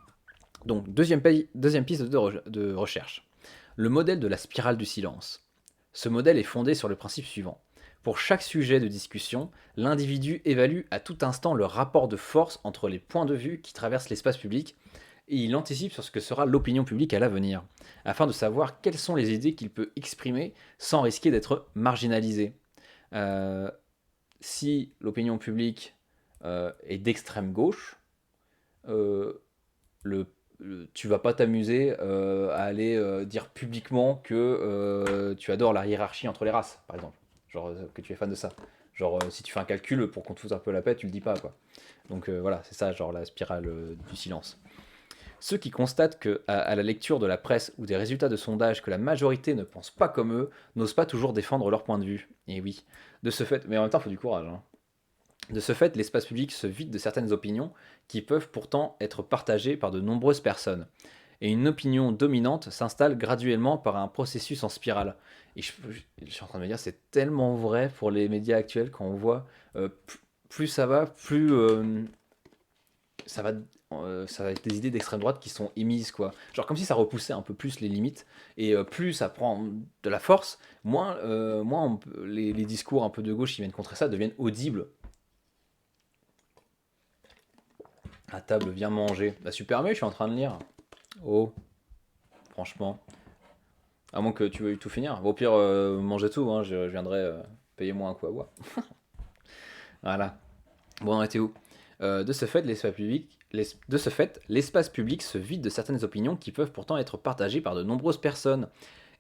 Donc, deuxième piste de recherche. Le modèle de la spirale du silence. Ce modèle est fondé sur le principe suivant. Pour chaque sujet de discussion, l'individu évalue à tout instant le rapport de force entre les points de vue qui traversent l'espace public et il anticipe sur ce que sera l'opinion publique à l'avenir, afin de savoir quelles sont les idées qu'il peut exprimer sans risquer d'être marginalisé. Si l'opinion publique est d'extrême gauche, tu vas pas t'amuser à aller dire publiquement que tu adores la hiérarchie entre les races, par exemple. Genre que tu es fan de ça. Genre si tu fais un calcul pour qu'on te foute un peu la paix, tu le dis pas, quoi. Donc voilà, c'est ça, genre la spirale du silence. Ceux qui constatent à la lecture de la presse ou des résultats de sondages que la majorité ne pense pas comme eux, n'osent pas toujours défendre leur point de vue. Et oui, de ce fait, mais en même temps, il faut du courage. Hein. De ce fait, l'espace public se vide de certaines opinions qui peuvent pourtant être partagées par de nombreuses personnes. Et une opinion dominante s'installe graduellement par un processus en spirale. Et je suis en train de me dire, c'est tellement vrai pour les médias actuels quand on voit plus ça va, plus ça va être des idées d'extrême droite qui sont émises, quoi. Genre comme si ça repoussait un peu plus les limites, et plus ça prend de la force, moins les discours un peu de gauche qui viennent contrer ça deviennent audibles. À table, viens manger. Bah super, mais je suis en train de lire. Oh, franchement. À moins que tu veuilles tout finir. Au pire, mangez tout, hein, je viendrai payer moins un coup à boire. Voilà. Bon, on était où De ce fait, l'espace public se vide de certaines opinions qui peuvent pourtant être partagées par de nombreuses personnes,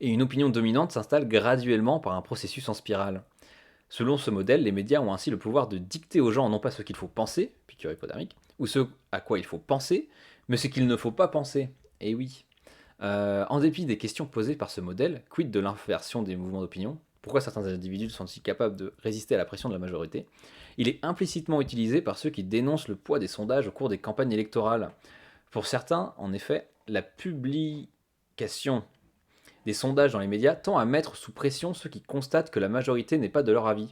et une opinion dominante s'installe graduellement par un processus en spirale. Selon ce modèle, les médias ont ainsi le pouvoir de dicter aux gens non pas ce qu'il faut penser, piqûre hypodermique, ou ce à quoi il faut penser, mais ce qu'il ne faut pas penser. Et oui. En dépit des questions posées par ce modèle, quid de l'inversion des mouvements d'opinion? Pourquoi certains individus sont-ils capables de résister à la pression de la majorité? Il est implicitement utilisé par ceux qui dénoncent le poids des sondages au cours des campagnes électorales. Pour certains, en effet, la publication des sondages dans les médias tend à mettre sous pression ceux qui constatent que la majorité n'est pas de leur avis.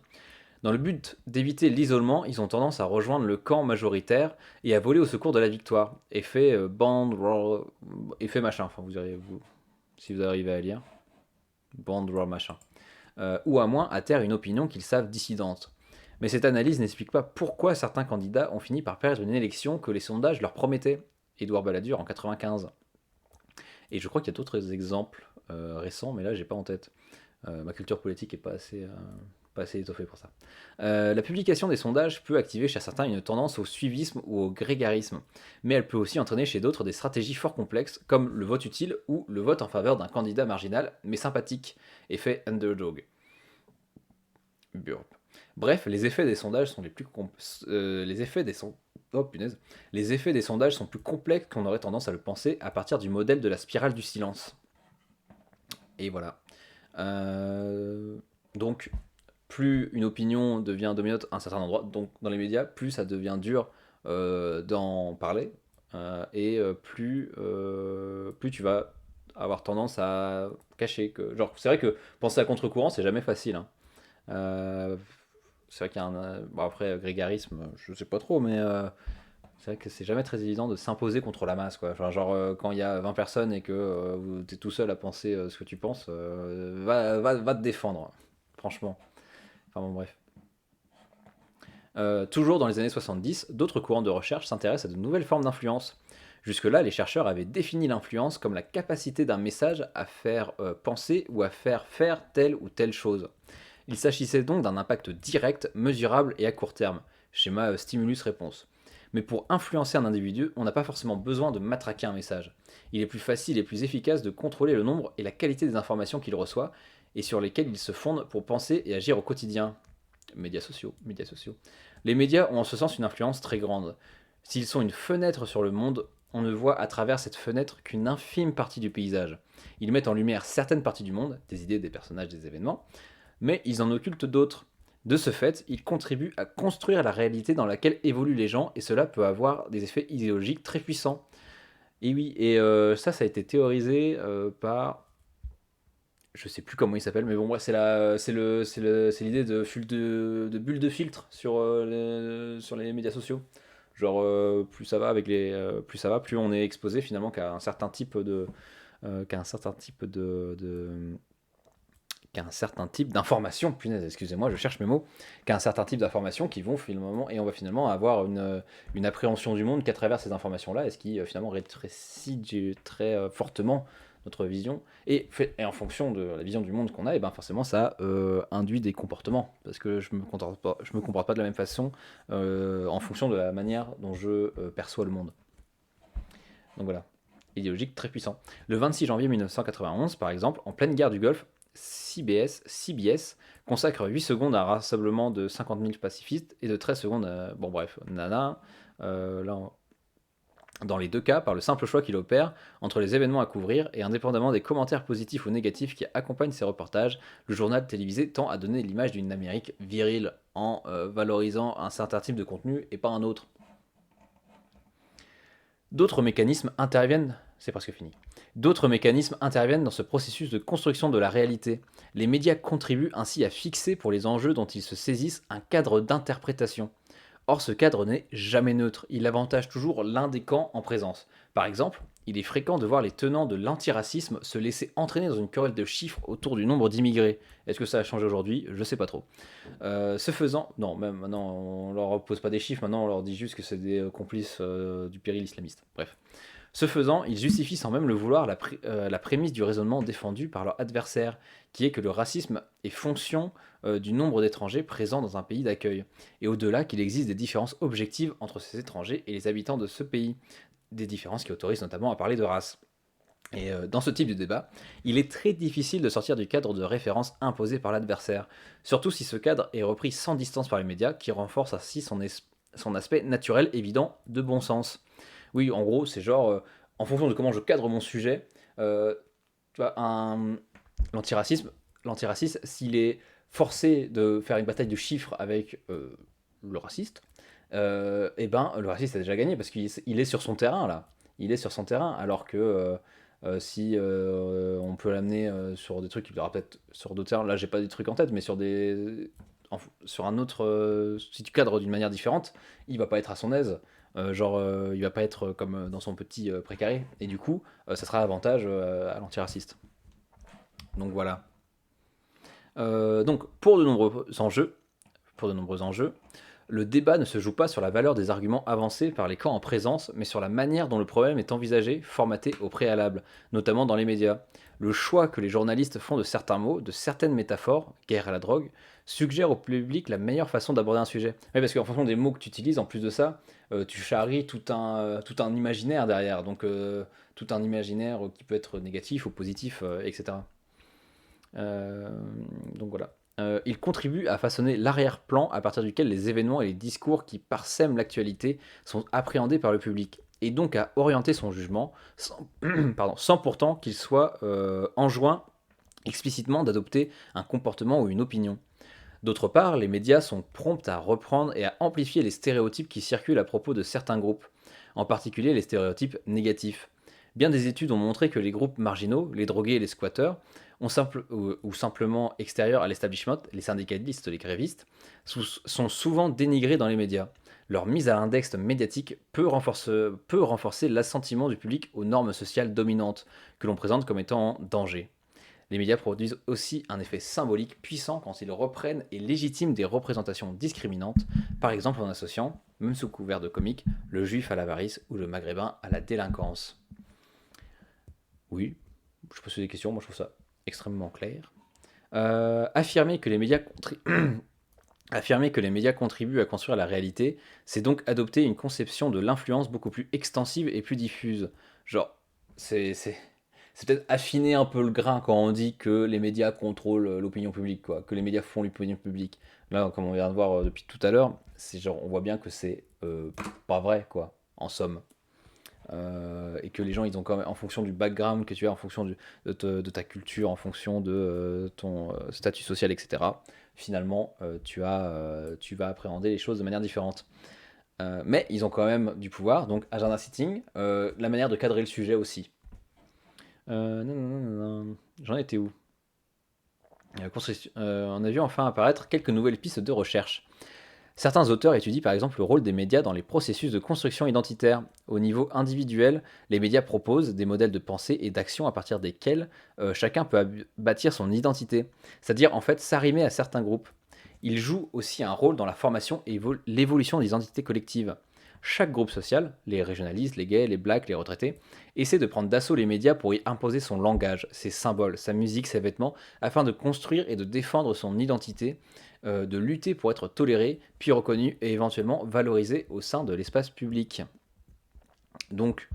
Dans le but d'éviter l'isolement, ils ont tendance à rejoindre le camp majoritaire et à voler au secours de la victoire. Effet effet machin, si vous arrivez à lire. Machin. Ou à moins à terre une opinion qu'ils savent dissidente. Mais cette analyse n'explique pas pourquoi certains candidats ont fini par perdre une élection que les sondages leur promettaient. Édouard Balladur en 95. Et je crois qu'il y a d'autres exemples récents, mais là j'ai pas en tête. Ma culture politique est pas assez étoffée pour ça. La publication des sondages peut activer chez certains une tendance au suivisme ou au grégarisme, mais elle peut aussi entraîner chez d'autres des stratégies fort complexes, comme le vote utile ou le vote en faveur d'un candidat marginal, mais sympathique, effet underdog. Bref, les effets des sondages sont les effets des sondages sont plus complexes qu'on aurait tendance à le penser à partir du modèle de la spirale du silence. Et voilà. Donc, plus une opinion devient dominante à un certain endroit, donc dans les médias, plus ça devient dur d'en parler, et plus tu vas avoir tendance à cacher que... Genre, c'est vrai que penser à contre-courant, c'est jamais facile. Hein. C'est vrai qu'il y a un... Bon, après, grégarisme, je sais pas trop, mais c'est vrai que c'est jamais très évident de s'imposer contre la masse, quoi. Enfin, genre, quand il y a 20 personnes et que tu es tout seul à penser ce que tu penses, va te défendre, franchement. Enfin bon, bref. Toujours dans les années 70, d'autres courants de recherche s'intéressent à de nouvelles formes d'influence. Jusque-là, les chercheurs avaient défini l'influence comme la capacité d'un message à faire penser ou à faire telle ou telle chose. Il s'agissait donc d'un impact direct, mesurable et à court terme. Schéma stimulus-réponse. Mais pour influencer un individu, on n'a pas forcément besoin de matraquer un message. Il est plus facile et plus efficace de contrôler le nombre et la qualité des informations qu'il reçoit et sur lesquelles il se fonde pour penser et agir au quotidien. Médias sociaux, médias sociaux. Les médias ont en ce sens une influence très grande. S'ils sont une fenêtre sur le monde, on ne voit à travers cette fenêtre qu'une infime partie du paysage. Ils mettent en lumière certaines parties du monde, des idées, des personnages, des événements, mais ils en occultent d'autres. De ce fait, ils contribuent à construire la réalité dans laquelle évoluent les gens, et cela peut avoir des effets idéologiques très puissants. Et oui, et ça a été théorisé par, je sais plus comment il s'appelle, mais bon, ouais, c'est l'idée de bulle de filtre sur les médias sociaux. Genre, plus ça va plus ça va, plus on est exposé finalement qu'à un certain type qu'à un certain type d'informations, punaise, excusez-moi, je cherche mes mots, qu'à un certain type d'informations qui vont finalement, et on va finalement avoir une appréhension du monde qu'à travers ces informations-là, et ce qui finalement rétrécit très fortement notre vision, et en fonction de la vision du monde qu'on a, et ben forcément ça induit des comportements, parce que je me comporte pas de la même façon en fonction de la manière dont je perçois le monde. Donc voilà, idéologique très puissant. Le 26 janvier 1991, par exemple, en pleine guerre du Golfe, CBS consacre 8 secondes à un rassemblement de 50 000 pacifistes et de 13 secondes à... Bon bref, nana, dans les deux cas, par le simple choix qu'il opère entre les événements à couvrir et indépendamment des commentaires positifs ou négatifs qui accompagnent ces reportages, le journal télévisé tend à donner l'image d'une Amérique virile en valorisant un certain type de contenu et pas un autre. D'autres mécanismes interviennent, c'est presque fini. D'autres mécanismes interviennent dans ce processus de construction de la réalité. Les médias contribuent ainsi à fixer pour les enjeux dont ils se saisissent un cadre d'interprétation. Or, ce cadre n'est jamais neutre, il avantage toujours l'un des camps en présence. Par exemple, il est fréquent de voir les tenants de l'antiracisme se laisser entraîner dans une querelle de chiffres autour du nombre d'immigrés. Est-ce que ça a changé aujourd'hui? Je sais pas trop. Ce faisant, non, même maintenant, on leur pose pas des chiffres, maintenant on leur dit juste que c'est des complices du péril islamiste. Bref. Ce faisant, ils justifient sans même le vouloir la prémisse du raisonnement défendu par leur adversaire, qui est que le racisme est fonction du nombre d'étrangers présents dans un pays d'accueil, et au-delà qu'il existe des différences objectives entre ces étrangers et les habitants de ce pays, des différences qui autorisent notamment à parler de race. Et dans ce type de débat, il est très difficile de sortir du cadre de référence imposé par l'adversaire, surtout si ce cadre est repris sans distance par les médias, qui renforcent ainsi son aspect naturel, évident, de bon sens. Oui, en gros, c'est genre, en fonction de comment je cadre mon sujet, euh, tu vois, l'antiracisme, l'antiracisme, s'il est forcé de faire une bataille de chiffres avec le raciste, et ben le raciste a déjà gagné parce qu'il est sur son terrain là. Il est sur son terrain, alors que si on peut l'amener sur des trucs, il aura peut-être sur d'autres terrains. Là, j'ai pas des trucs en tête, mais sur un autre, si tu cadres d'une manière différente, il va pas être à son aise. Genre, il va pas être comme dans son petit précaré, et du coup, ça sera avantage à l'antiraciste. Donc voilà. Donc pour de nombreux enjeux, le débat ne se joue pas sur la valeur des arguments avancés par les camps en présence, mais sur la manière dont le problème est envisagé, formaté au préalable, notamment dans les médias. Le choix que les journalistes font de certains mots, de certaines métaphores, guerre à la drogue, suggère au public la meilleure façon d'aborder un sujet. Oui, parce qu'en fonction des mots que tu utilises, en plus de ça, tu charries tout un imaginaire derrière, donc tout un imaginaire qui peut être négatif ou positif, etc. Euh, donc voilà. Il contribue à façonner l'arrière-plan à partir duquel les événements et les discours qui parsèment l'actualité sont appréhendés par le public, et donc à orienter son jugement sans pourtant qu'il soit enjoint explicitement d'adopter un comportement ou une opinion. D'autre part, les médias sont prompts à reprendre et à amplifier les stéréotypes qui circulent à propos de certains groupes, en particulier les stéréotypes négatifs. Bien des études ont montré que les groupes marginaux, les drogués et les squatteurs, ou simplement extérieurs à l'establishment, les syndicalistes, les grévistes, sont souvent dénigrés dans les médias. Leur mise à l'index médiatique peut renforcer l'assentiment du public aux normes sociales dominantes, que l'on présente comme étant en danger. Les médias produisent aussi un effet symbolique puissant quand ils reprennent et légitiment des représentations discriminantes, par exemple en associant, même sous couvert de comique, le juif à l'avarice ou le maghrébin à la délinquance. Oui, je pose des questions, moi je trouve ça extrêmement clair. Affirmer que les médias Affirmer que les médias contribuent à construire la réalité, c'est donc adopter une conception de l'influence beaucoup plus extensive et plus diffuse. Genre, c'est peut-être affiner un peu le grain quand on dit que les médias contrôlent l'opinion publique, quoi, que les médias font l'opinion publique. Là, comme on vient de voir depuis tout à l'heure, c'est genre, on voit bien que c'est pas vrai, quoi, en somme. Et que les gens, ils ont quand même, en fonction du background que tu as, en fonction de ta culture, en fonction de ton statut social, etc., finalement, tu vas appréhender les choses de manière différente. Mais ils ont quand même du pouvoir, donc agenda sitting, la manière de cadrer le sujet aussi. Non, non, non, non, non. J'en étais où? On a vu enfin apparaître quelques nouvelles pistes de recherche. Certains auteurs étudient par exemple le rôle des médias dans les processus de construction identitaire. Au niveau individuel, les médias proposent des modèles de pensée et d'action à partir desquels chacun peut bâtir son identité, c'est-à-dire en fait s'arrimer à certains groupes. Ils jouent aussi un rôle dans la formation et l'évolution des identités collectives. Chaque groupe social, les régionalistes, les gays, les blacks, les retraités, essaie de prendre d'assaut les médias pour y imposer son langage, ses symboles, sa musique, ses vêtements, afin de construire et de défendre son identité, de lutter pour être toléré, puis reconnu et éventuellement valorisé au sein de l'espace public. Donc,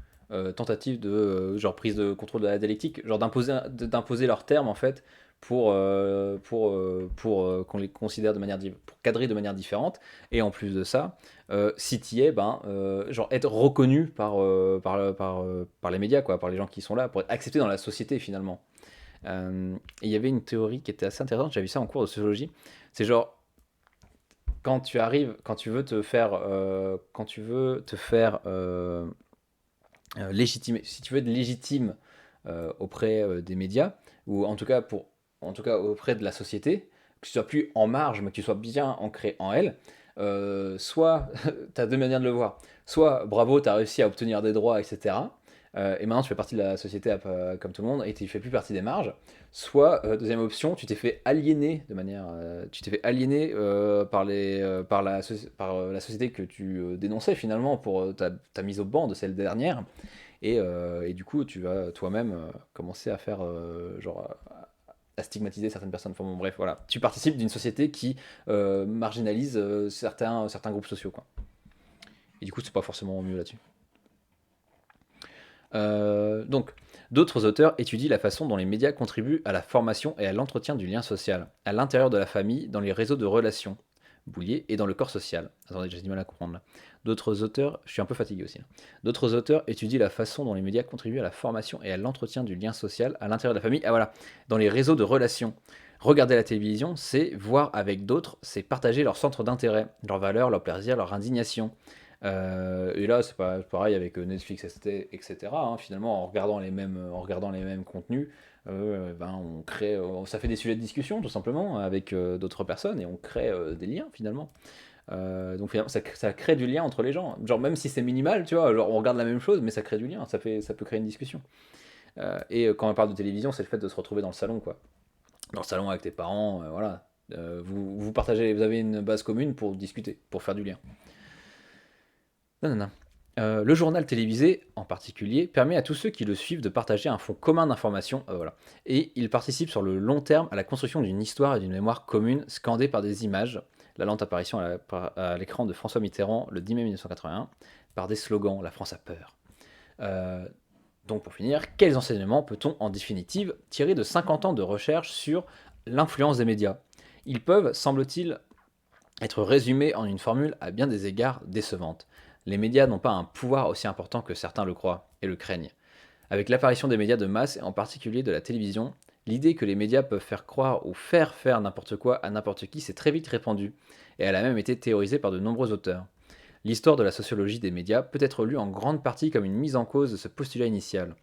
tentative de genre prise de contrôle de la dialectique, genre d'imposer leurs termes en fait pour qu'on les considère de manière pour cadrer de manière différente. Et en plus de ça, si tu y es, ben, genre être reconnu par les médias, quoi, par les gens qui sont là, pour être accepté dans la société finalement. Et il y avait une théorie qui était assez intéressante, j'avais vu ça en cours de sociologie. C'est genre quand tu veux te faire, légitimer, si tu veux être légitime auprès des médias, ou en tout cas auprès de la société, que tu sois plus en marge, mais que tu sois bien ancré en elle, soit, tu as deux manières de le voir, soit bravo, tu as réussi à obtenir des droits, etc. Et maintenant tu fais partie de la société comme tout le monde et tu fais plus partie des marges. Soit, deuxième option, tu t'es fait aliéner par la société que tu dénonçais finalement pour ta mise au banc de celle dernière. Et du coup, tu vas toi-même commencer à faire, genre, à stigmatiser certaines personnes. Enfin bon, bref, voilà. Tu participes d'une société qui marginalise certains groupes sociaux, quoi. Et du coup, c'est pas forcément mieux là-dessus. Donc, d'autres auteurs étudient la façon dont les médias contribuent à la formation et à l'entretien du lien social, à l'intérieur de la famille, dans les réseaux de relations, Boulier, et dans le corps social. Attendez, j'ai du mal à comprendre là. D'autres auteurs, je suis un peu fatigué aussi, hein. D'autres auteurs étudient la façon dont les médias contribuent à la formation et à l'entretien du lien social à l'intérieur de la famille. Ah voilà, dans les réseaux de relations. Regarder la télévision, c'est voir avec d'autres, c'est partager leurs centres d'intérêt, leurs valeurs, leurs plaisirs, leur indignation. Et là, c'est pas pareil avec Netflix, etc., hein. Finalement, en regardant les mêmes contenus, ben, ça fait des sujets de discussion tout simplement avec d'autres personnes et on crée des liens finalement. Donc finalement, ça crée du lien entre les gens. Genre même si c'est minimal, tu vois, genre on regarde la même chose, mais ça crée du lien, ça peut créer une discussion. Quand on parle de télévision, c'est le fait de se retrouver dans le salon, quoi. Dans le salon avec tes parents, voilà. Vous partagez, vous avez une base commune pour discuter, pour faire du lien. Non, non, non. Le journal télévisé, en particulier, permet à tous ceux qui le suivent de partager un fond commun d'informations, voilà. Et il participe sur le long terme à la construction d'une histoire et d'une mémoire commune, scandée par des images. La lente apparition à l'écran de François Mitterrand le 10 mai 1981, par des slogans « La France a peur ». Euh, donc pour finir, quels enseignements peut-on en définitive tirer de 50 ans de recherche sur l'influence des médias? Ils peuvent, semble-t-il, être résumés en une formule à bien des égards décevante. Les médias n'ont pas un pouvoir aussi important que certains le croient et le craignent. Avec l'apparition des médias de masse et en particulier de la télévision, l'idée que les médias peuvent faire croire ou faire faire n'importe quoi à n'importe qui s'est très vite répandue, et elle a même été théorisée par de nombreux auteurs. L'histoire de la sociologie des médias peut être lue en grande partie comme une mise en cause de ce postulat initial.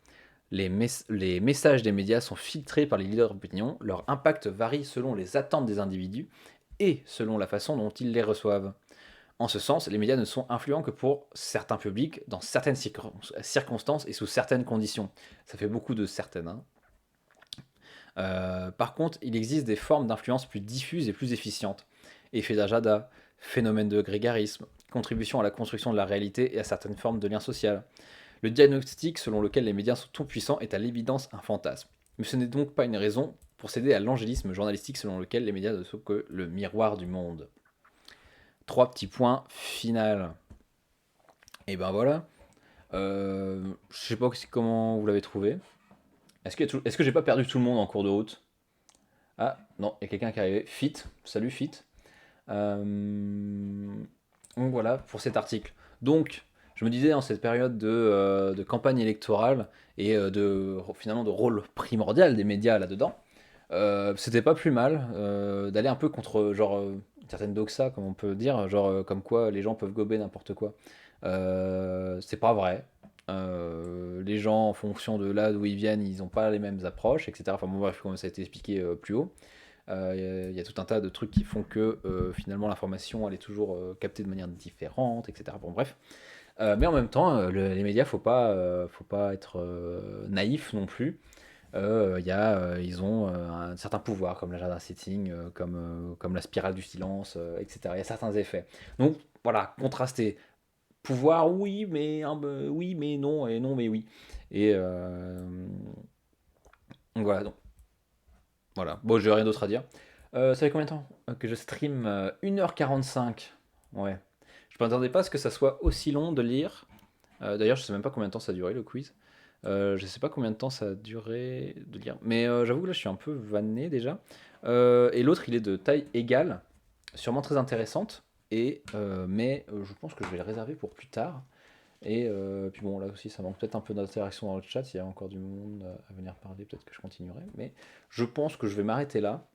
Les messages des médias sont filtrés par les leaders d'opinion, leur impact varie selon les attentes des individus et selon la façon dont ils les reçoivent. En ce sens, les médias ne sont influents que pour certains publics, dans certaines circonstances et sous certaines conditions. Ça fait beaucoup de certaines, hein. Par contre, il existe des formes d'influence plus diffuses et plus efficientes. Effet d'agenda, phénomène de grégarisme, contribution à la construction de la réalité et à certaines formes de lien social. Le diagnostic selon lequel les médias sont tout puissants est à l'évidence un fantasme. Mais ce n'est donc pas une raison pour céder à l'angélisme journalistique selon lequel les médias ne sont que le miroir du monde. Trois petits points final. Et ben voilà. Je sais pas comment vous l'avez trouvé. Est-ce que j'ai pas perdu tout le monde en cours de route? Ah, non, il y a quelqu'un qui est arrivé. Fit, salut Fit. Euh, donc voilà pour cet article. Donc, je me disais en cette période de campagne électorale et finalement de rôle primordial des médias là-dedans, c'était pas plus mal d'aller un peu contre genre une certaine doxa, comme on peut dire, genre comme quoi les gens peuvent gober n'importe quoi. C'est pas vrai. Les gens, en fonction de là d'où ils viennent, ils n'ont pas les mêmes approches, etc. Enfin bon, bref, comme ça a été expliqué plus haut. Il y a tout un tas de trucs qui font que finalement l'information elle est toujours captée de manière différente, etc. Bon bref. Mais en même temps, les médias, faut pas être naïf non plus. Ils ont un certain pouvoir, comme l'agenda setting, comme la spirale du silence, etc. Il y a certains effets. Donc voilà, contraster. Pouvoir, oui, mais oui, mais non, et non, mais oui. Et donc voilà, donc voilà. Bon, j'ai rien d'autre à dire. Ça fait combien de temps que je stream 1h45. Ouais. Je m'attendais pas à ce que ça soit aussi long de lire. D'ailleurs, je sais même pas combien de temps ça a duré le quiz. Je sais pas combien de temps ça a duré de lire. Mais j'avoue que là, je suis un peu vanné déjà. Et l'autre, il est de taille égale, sûrement très intéressante. Mais je pense que je vais le réserver pour plus tard. Et puis bon, là aussi, ça manque peut-être un peu d'interaction dans le chat. S'il y a encore du monde à venir parler, peut-être que je continuerai. Mais je pense que je vais m'arrêter là.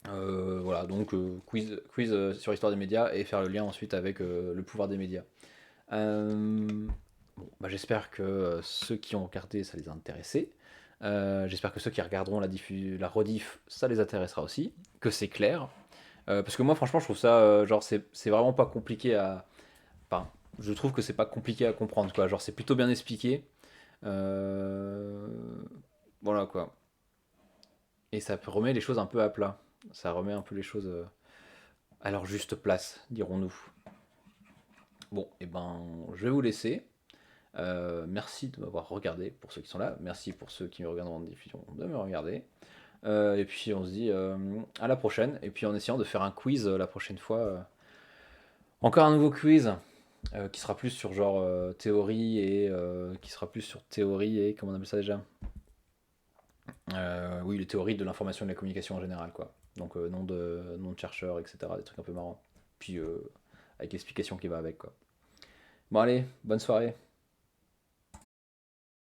Voilà, donc quiz sur l'histoire des médias et faire le lien ensuite avec le pouvoir des médias. Euh, bon, bah, j'espère que ceux qui ont regardé, ça les a intéressés. J'espère que ceux qui regarderont la rediff, ça les intéressera aussi, que c'est clair. Parce que moi, franchement, je trouve ça, genre, c'est vraiment pas compliqué à. Enfin, je trouve que c'est pas compliqué à comprendre, quoi. Genre, c'est plutôt bien expliqué. Euh, Voilà, quoi. Et ça remet les choses un peu à plat. Ça remet un peu les choses à leur juste place, dirons-nous. Bon, et ben, je vais vous laisser. Merci de m'avoir regardé pour ceux qui sont là. Merci pour ceux qui me regardent en diffusion de me regarder. Et puis on se dit à la prochaine. Et puis en essayant de faire un quiz la prochaine fois. Encore un nouveau quiz qui sera plus sur genre théorie et qui sera plus sur théorie et comment on appelle ça déjà. Oui, les théories de l'information et de la communication en général, quoi. Donc nom de chercheur, etc. Des trucs un peu marrants. Puis avec l'explication qui va avec, quoi. Bon allez, bonne soirée.